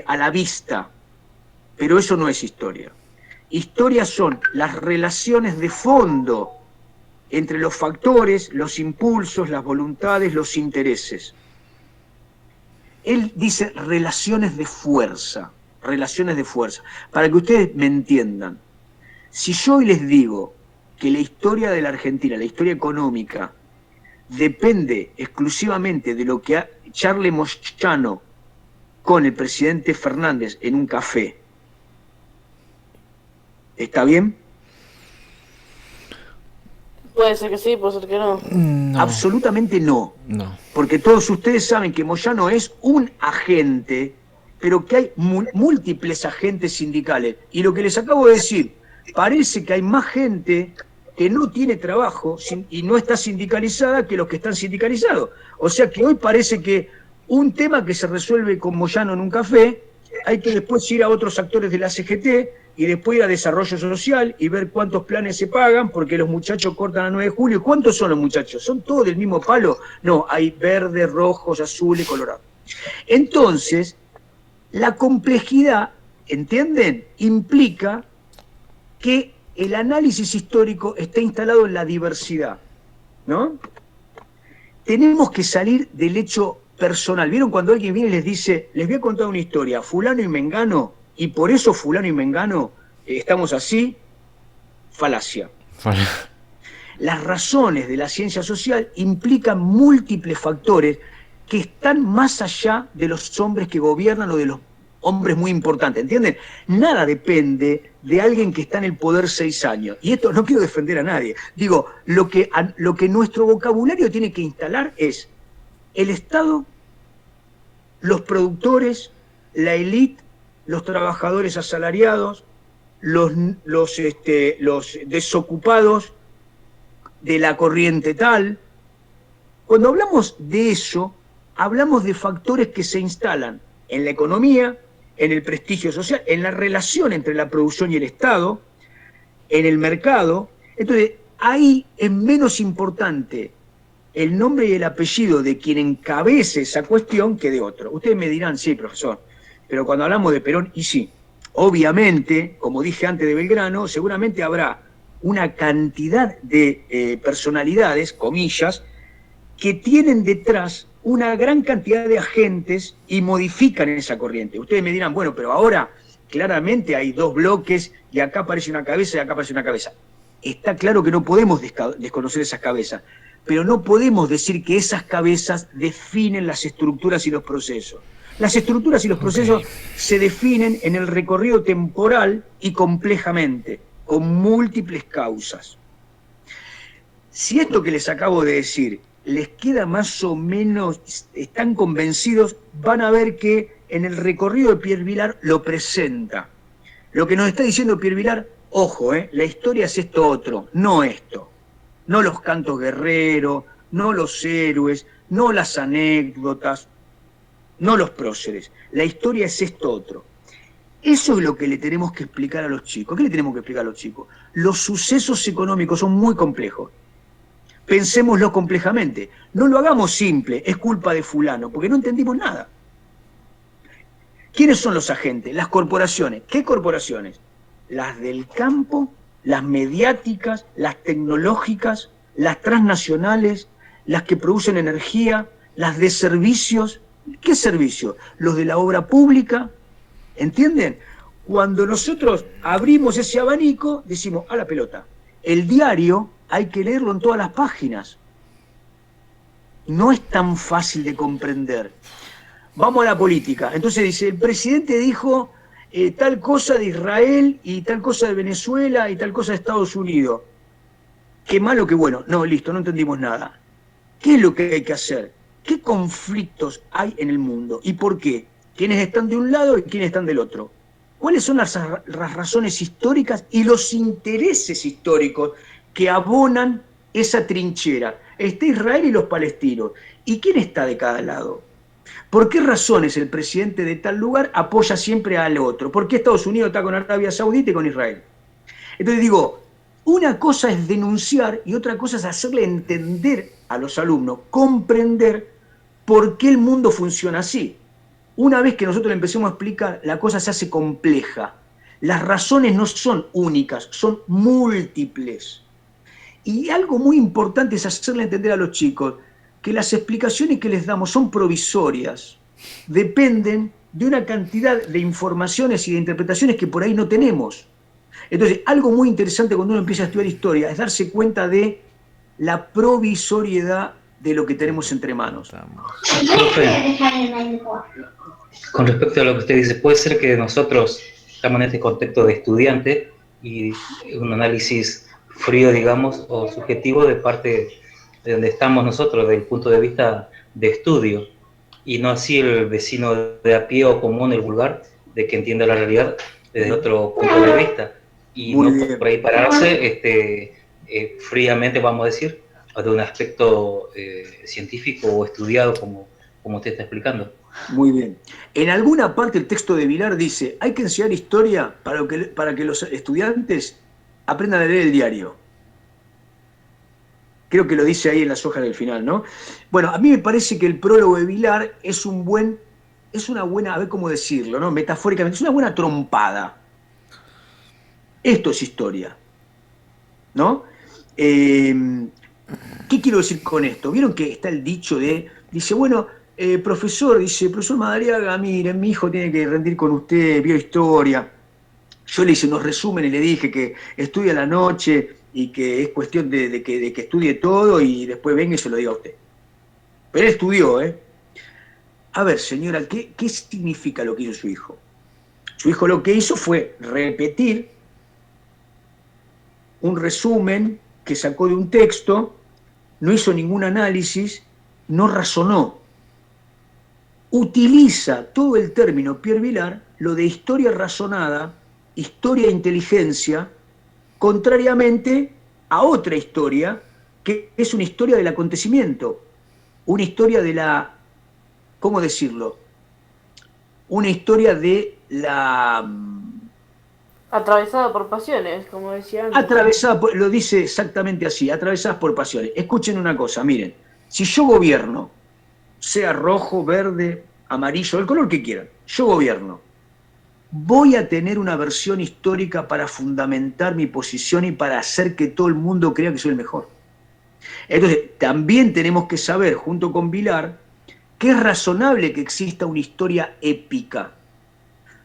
a la vista, pero eso no es historia. Historia son las relaciones de fondo entre los factores, los impulsos, las voluntades, los intereses. Él dice relaciones de fuerza, para que ustedes me entiendan. Si yo hoy les digo que la historia de la Argentina, la historia económica, depende exclusivamente de lo que charle Moyano con el presidente Fernández en un café, ¿está bien? Puede ser que sí, puede ser que no. No. Absolutamente no. No. Porque todos ustedes saben que Moyano es un agente, pero que hay múltiples agentes sindicales. Y lo que les acabo de decir, parece que hay más gente que no tiene trabajo y no está sindicalizada que los que están sindicalizados. O sea que hoy parece que un tema que se resuelve con Moyano en un café, hay que después ir a otros actores de la CGT y después ir a desarrollo social y ver cuántos planes se pagan, porque los muchachos cortan a 9 de julio. ¿Cuántos son los muchachos? ¿Son todos del mismo palo? No, hay verdes, rojos, azules, colorados. Entonces, la complejidad, ¿entienden?, implica que el análisis histórico está instalado en la diversidad, ¿no? Tenemos que salir del hecho personal. ¿Vieron cuando alguien viene y les dice, les voy a contar una historia, fulano y mengano, y por eso fulano y mengano estamos así? Falacia. Las razones de la ciencia social implican múltiples factores que están más allá de los hombres que gobiernan o de los hombres muy importantes, ¿entienden? Nada depende de alguien que está en el poder 6 años. Y esto no quiero defender a nadie. Digo, lo que nuestro vocabulario tiene que instalar es el Estado, los productores, la élite, los trabajadores asalariados, los desocupados de la corriente tal. Cuando hablamos de eso, hablamos de factores que se instalan en la economía, en el prestigio social, en la relación entre la producción y el Estado, en el mercado. Entonces, ahí es menos importante el nombre y el apellido de quien encabece esa cuestión que de otro. Ustedes me dirán, sí, profesor, pero cuando hablamos de Perón, y sí, obviamente, como dije antes de Belgrano, seguramente habrá una cantidad de personalidades, comillas, que tienen detrás una gran cantidad de agentes y modifican esa corriente. Ustedes me dirán, bueno, pero ahora claramente hay dos bloques y acá aparece una cabeza y acá aparece una cabeza. Está claro que no podemos desconocer esas cabezas, pero no podemos decir que esas cabezas definen las estructuras y los procesos. Las estructuras y los procesos se definen en el recorrido temporal y complejamente, con múltiples causas. Si esto que les acabo de decir les queda más o menos, están convencidos, van a ver que en el recorrido de Pierre Vilar lo presenta. Lo que nos está diciendo Pierre Vilar, ojo, la historia es esto otro, no esto. No los cantos guerreros, no los héroes, no las anécdotas, no los próceres. La historia es esto otro. Eso es lo que le tenemos que explicar a los chicos. ¿Qué le tenemos que explicar a los chicos? Los sucesos económicos son muy complejos. Pensémoslo complejamente. No lo hagamos simple, es culpa de fulano, porque no entendimos nada. ¿Quiénes son los agentes? Las corporaciones. ¿Qué corporaciones? Las del campo, las mediáticas, las tecnológicas, las transnacionales, las que producen energía, las de servicios. ¿Qué servicios? Los de la obra pública. ¿Entienden? Cuando nosotros abrimos ese abanico, decimos, a la pelota. El diario hay que leerlo en todas las páginas. No es tan fácil de comprender. Vamos a la política. Entonces dice, el presidente dijo tal cosa de Israel y tal cosa de Venezuela y tal cosa de Estados Unidos. Qué malo, qué bueno. No, listo, no entendimos nada. ¿Qué es lo que hay que hacer? ¿Qué conflictos hay en el mundo? ¿Y por qué? ¿Quiénes están de un lado y quiénes están del otro? ¿Cuáles son las razones históricas y los intereses históricos que abonan esa trinchera? Está Israel y los palestinos. ¿Y quién está de cada lado? ¿Por qué razones el presidente de tal lugar apoya siempre al otro? ¿Por qué Estados Unidos está con Arabia Saudita y con Israel? Entonces digo, una cosa es denunciar y otra cosa es hacerle entender a los alumnos, comprender por qué el mundo funciona así. Una vez que nosotros le empecemos a explicar, la cosa se hace compleja. Las razones no son únicas, son múltiples. Y algo muy importante es hacerle entender a los chicos que las explicaciones que les damos son provisorias, dependen de una cantidad de informaciones y de interpretaciones que por ahí no tenemos. Entonces, algo muy interesante cuando uno empieza a estudiar historia es darse cuenta de la provisoriedad de lo que tenemos entre manos. Profe, con respecto a lo que usted dice, puede ser que nosotros estamos en este contexto de estudiante y un análisis frío, digamos, o subjetivo de parte de donde estamos nosotros, desde el punto de vista de estudio, y no así el vecino de a pie o común, el vulgar, de que entienda la realidad desde otro punto de vista. Y muy no bien. Por ahí pararse fríamente, vamos a decir, de un aspecto científico o estudiado, como usted está explicando. Muy bien. En alguna parte el texto de Vilar dice, hay que enseñar historia para que los estudiantes aprendan a leer el diario. Creo que lo dice ahí en las hojas del final, ¿no? Bueno, a mí me parece que el prólogo de Vilar es una buena, a ver cómo decirlo, ¿no? Metafóricamente, es una buena trompada. Esto es historia, ¿no? ¿Qué quiero decir con esto? ¿Vieron que está el dicho dice, bueno, profesor Madariaga, miren, mi hijo tiene que rendir con usted biohistoria. Yo le hice unos resúmenes y le dije que estudia a la noche y que es cuestión de que estudie todo y después venga y se lo diga a usted. Pero él estudió, ¿eh? A ver, señora, ¿qué significa lo que hizo su hijo? Su hijo lo que hizo fue repetir un resumen que sacó de un texto, no hizo ningún análisis, no razonó. Utiliza todo el término Pierre Vilar, lo de historia razonada, historia de inteligencia, contrariamente a otra historia, que es una historia del acontecimiento, una historia de la, ¿cómo decirlo? Una historia de la... Atravesada por pasiones, como decía antes. Atravesada por, lo dice exactamente así, atravesadas por pasiones. Escuchen una cosa, miren, si yo gobierno, sea rojo, verde, amarillo, el color que quieran, yo gobierno, voy a tener una versión histórica para fundamentar mi posición y para hacer que todo el mundo crea que soy el mejor. Entonces, también tenemos que saber, junto con Vilar, que es razonable que exista una historia épica.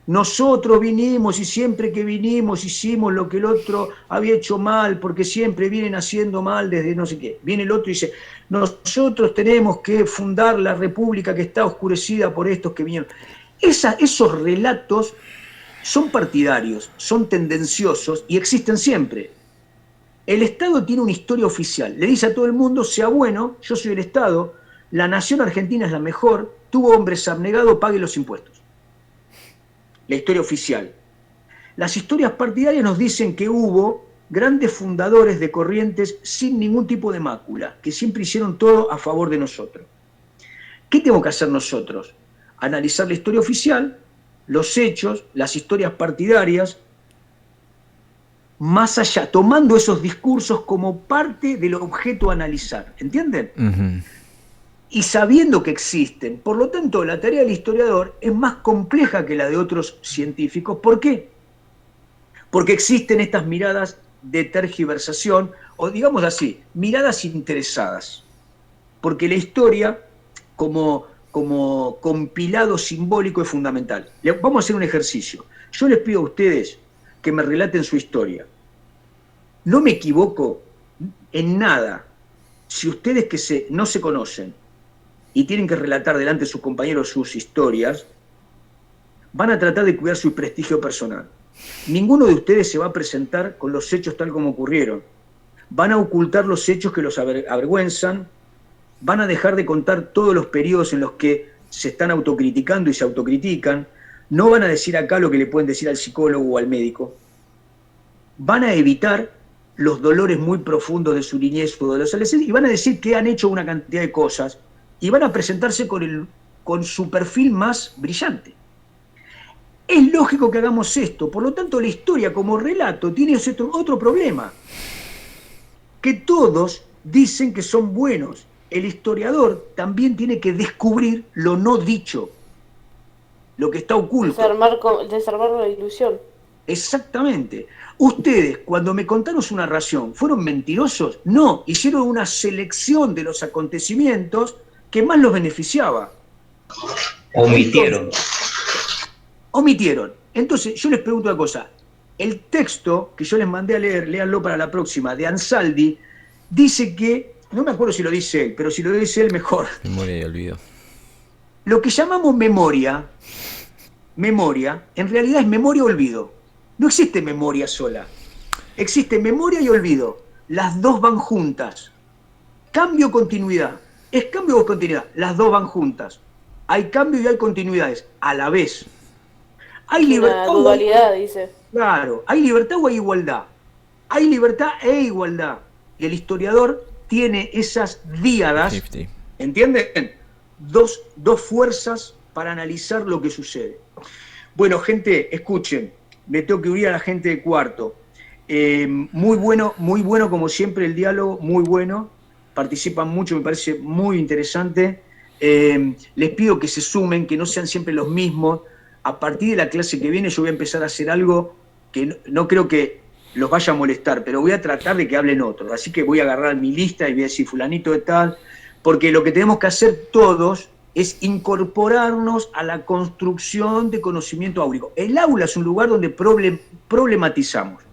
nosotros vinimos y siempre que vinimos hicimos lo que el otro había hecho mal, porque siempre vienen haciendo mal desde no sé qué. Viene el otro y dice, nosotros tenemos que fundar la república que está oscurecida por estos que vinieron. Esos relatos son partidarios, son tendenciosos y existen siempre. El Estado tiene una historia oficial, le dice a todo el mundo, sea bueno, yo soy el Estado, la nación argentina es la mejor, tuvo hombres abnegados, pague los impuestos. La historia oficial. Las historias partidarias nos dicen que hubo grandes fundadores de corrientes sin ningún tipo de mácula, que siempre hicieron todo a favor de nosotros. ¿Qué tenemos que hacer nosotros? Analizar la historia oficial, los hechos, las historias partidarias, más allá, tomando esos discursos como parte del objeto a analizar, ¿entienden? Y sabiendo que existen. Por lo tanto, la tarea del historiador es más compleja que la de otros científicos. ¿Por qué? Porque existen estas miradas de tergiversación, o digamos así, miradas interesadas. Porque la historia, como compilado simbólico, es fundamental. Vamos a hacer un ejercicio. Yo les pido a ustedes que me relaten su historia. No me equivoco en nada. Si ustedes que no se conocen y tienen que relatar delante de sus compañeros sus historias, van a tratar de cuidar su prestigio personal. Ninguno de ustedes se va a presentar con los hechos tal como ocurrieron. Van a ocultar los hechos que los avergüenzan, van a dejar de contar todos los periodos en los que se están autocriticando y se autocritican, no van a decir acá lo que le pueden decir al psicólogo o al médico, van a evitar los dolores muy profundos de su niñez o de los adolescentes y van a decir que han hecho una cantidad de cosas y van a presentarse con su perfil más brillante. Es lógico que hagamos esto, por lo tanto la historia como relato tiene otro problema, que todos dicen que son buenos. El historiador también tiene que descubrir lo no dicho, lo que está oculto. Desarmar la ilusión. Exactamente. Ustedes, cuando me contaron su narración, ¿fueron mentirosos? No, hicieron una selección de los acontecimientos que más los beneficiaba. Omitieron. Omitieron. Entonces, yo les pregunto una cosa. El texto que yo les mandé a leer, léanlo para la próxima, de Ansaldi, dice que, no me acuerdo si lo dice él, pero si lo dice él, mejor. Memoria y olvido. Lo que llamamos memoria, en realidad es memoria y olvido. No existe memoria sola. Existe memoria y olvido. Las dos van juntas. Cambio, continuidad. Es cambio o continuidad. Las dos van juntas. Hay cambio y hay continuidades a la vez. Hay libertad. Una dualidad, dice. Claro. ¿Hay libertad o hay igualdad? Hay libertad e igualdad. Y el historiador tiene esas díadas, 50. ¿Entienden? Dos fuerzas para analizar lo que sucede. Bueno, gente, escuchen. Me tengo que unir a la gente de Cuarto. Muy bueno como siempre el diálogo, muy bueno. Participan mucho, me parece muy interesante. Les pido que se sumen, que no sean siempre los mismos. A partir de la clase que viene yo voy a empezar a hacer algo que no creo que los vaya a molestar, pero voy a tratar de que hablen otros. Así que voy a agarrar mi lista y voy a decir fulanito de tal, porque lo que tenemos que hacer todos es incorporarnos a la construcción de conocimiento áurico. El aula es un lugar donde problematizamos.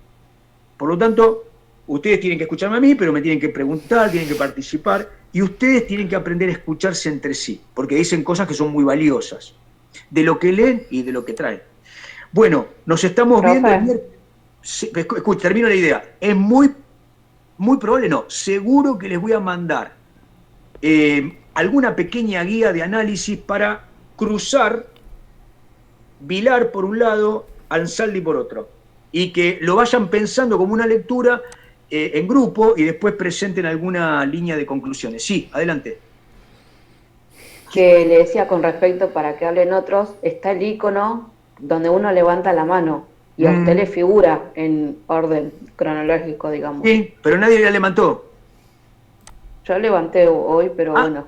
Por lo tanto, ustedes tienen que escucharme a mí, pero me tienen que preguntar, tienen que participar, y ustedes tienen que aprender a escucharse entre sí, porque dicen cosas que son muy valiosas, de lo que leen y de lo que traen. Bueno, nos estamos viendo. Escucha, termino la idea. Es muy probable, no, seguro que les voy a mandar alguna pequeña guía de análisis para cruzar Vilar por un lado, Ansaldi por otro, y que lo vayan pensando como una lectura en grupo y después presenten alguna línea de conclusiones. Sí, adelante. Que le decía con respecto para que hablen otros, está el icono donde uno levanta la mano y a usted le figura en orden cronológico, digamos. Sí, pero nadie la levantó. Yo levanté hoy, pero bueno.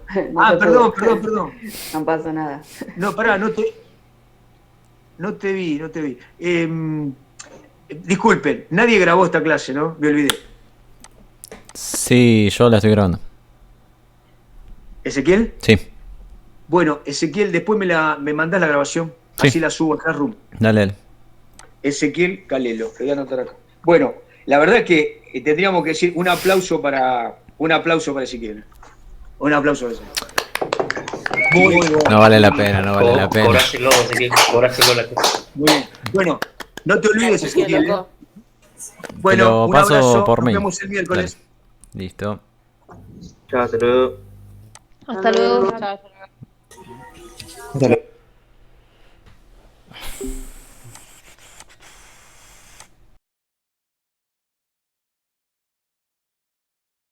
Perdón. No pasa nada. No, pará, no te vi. Disculpen, nadie grabó esta clase, ¿no? Me olvidé. Sí, yo la estoy grabando. ¿Ezequiel? Sí. Bueno, Ezequiel, después me mandás la grabación. Sí. Así la subo acá, Rum. Dale. Ezequiel Calelo, lo voy a anotar acá. Bueno, la verdad es que tendríamos que decir un aplauso para Ezequiel. Un aplauso para Ezequiel. Muy bueno. No vale la pena, no vale la pena. Cobráselo, Ezequiel, cobráselo. Muy bien. Bueno, no te olvides, Ezequiel. Te Bueno, lo un paso abrazo. por Nos mail. vemos el miércoles. Dale. Listo. Chao, hasta luego. Hasta luego. Chao.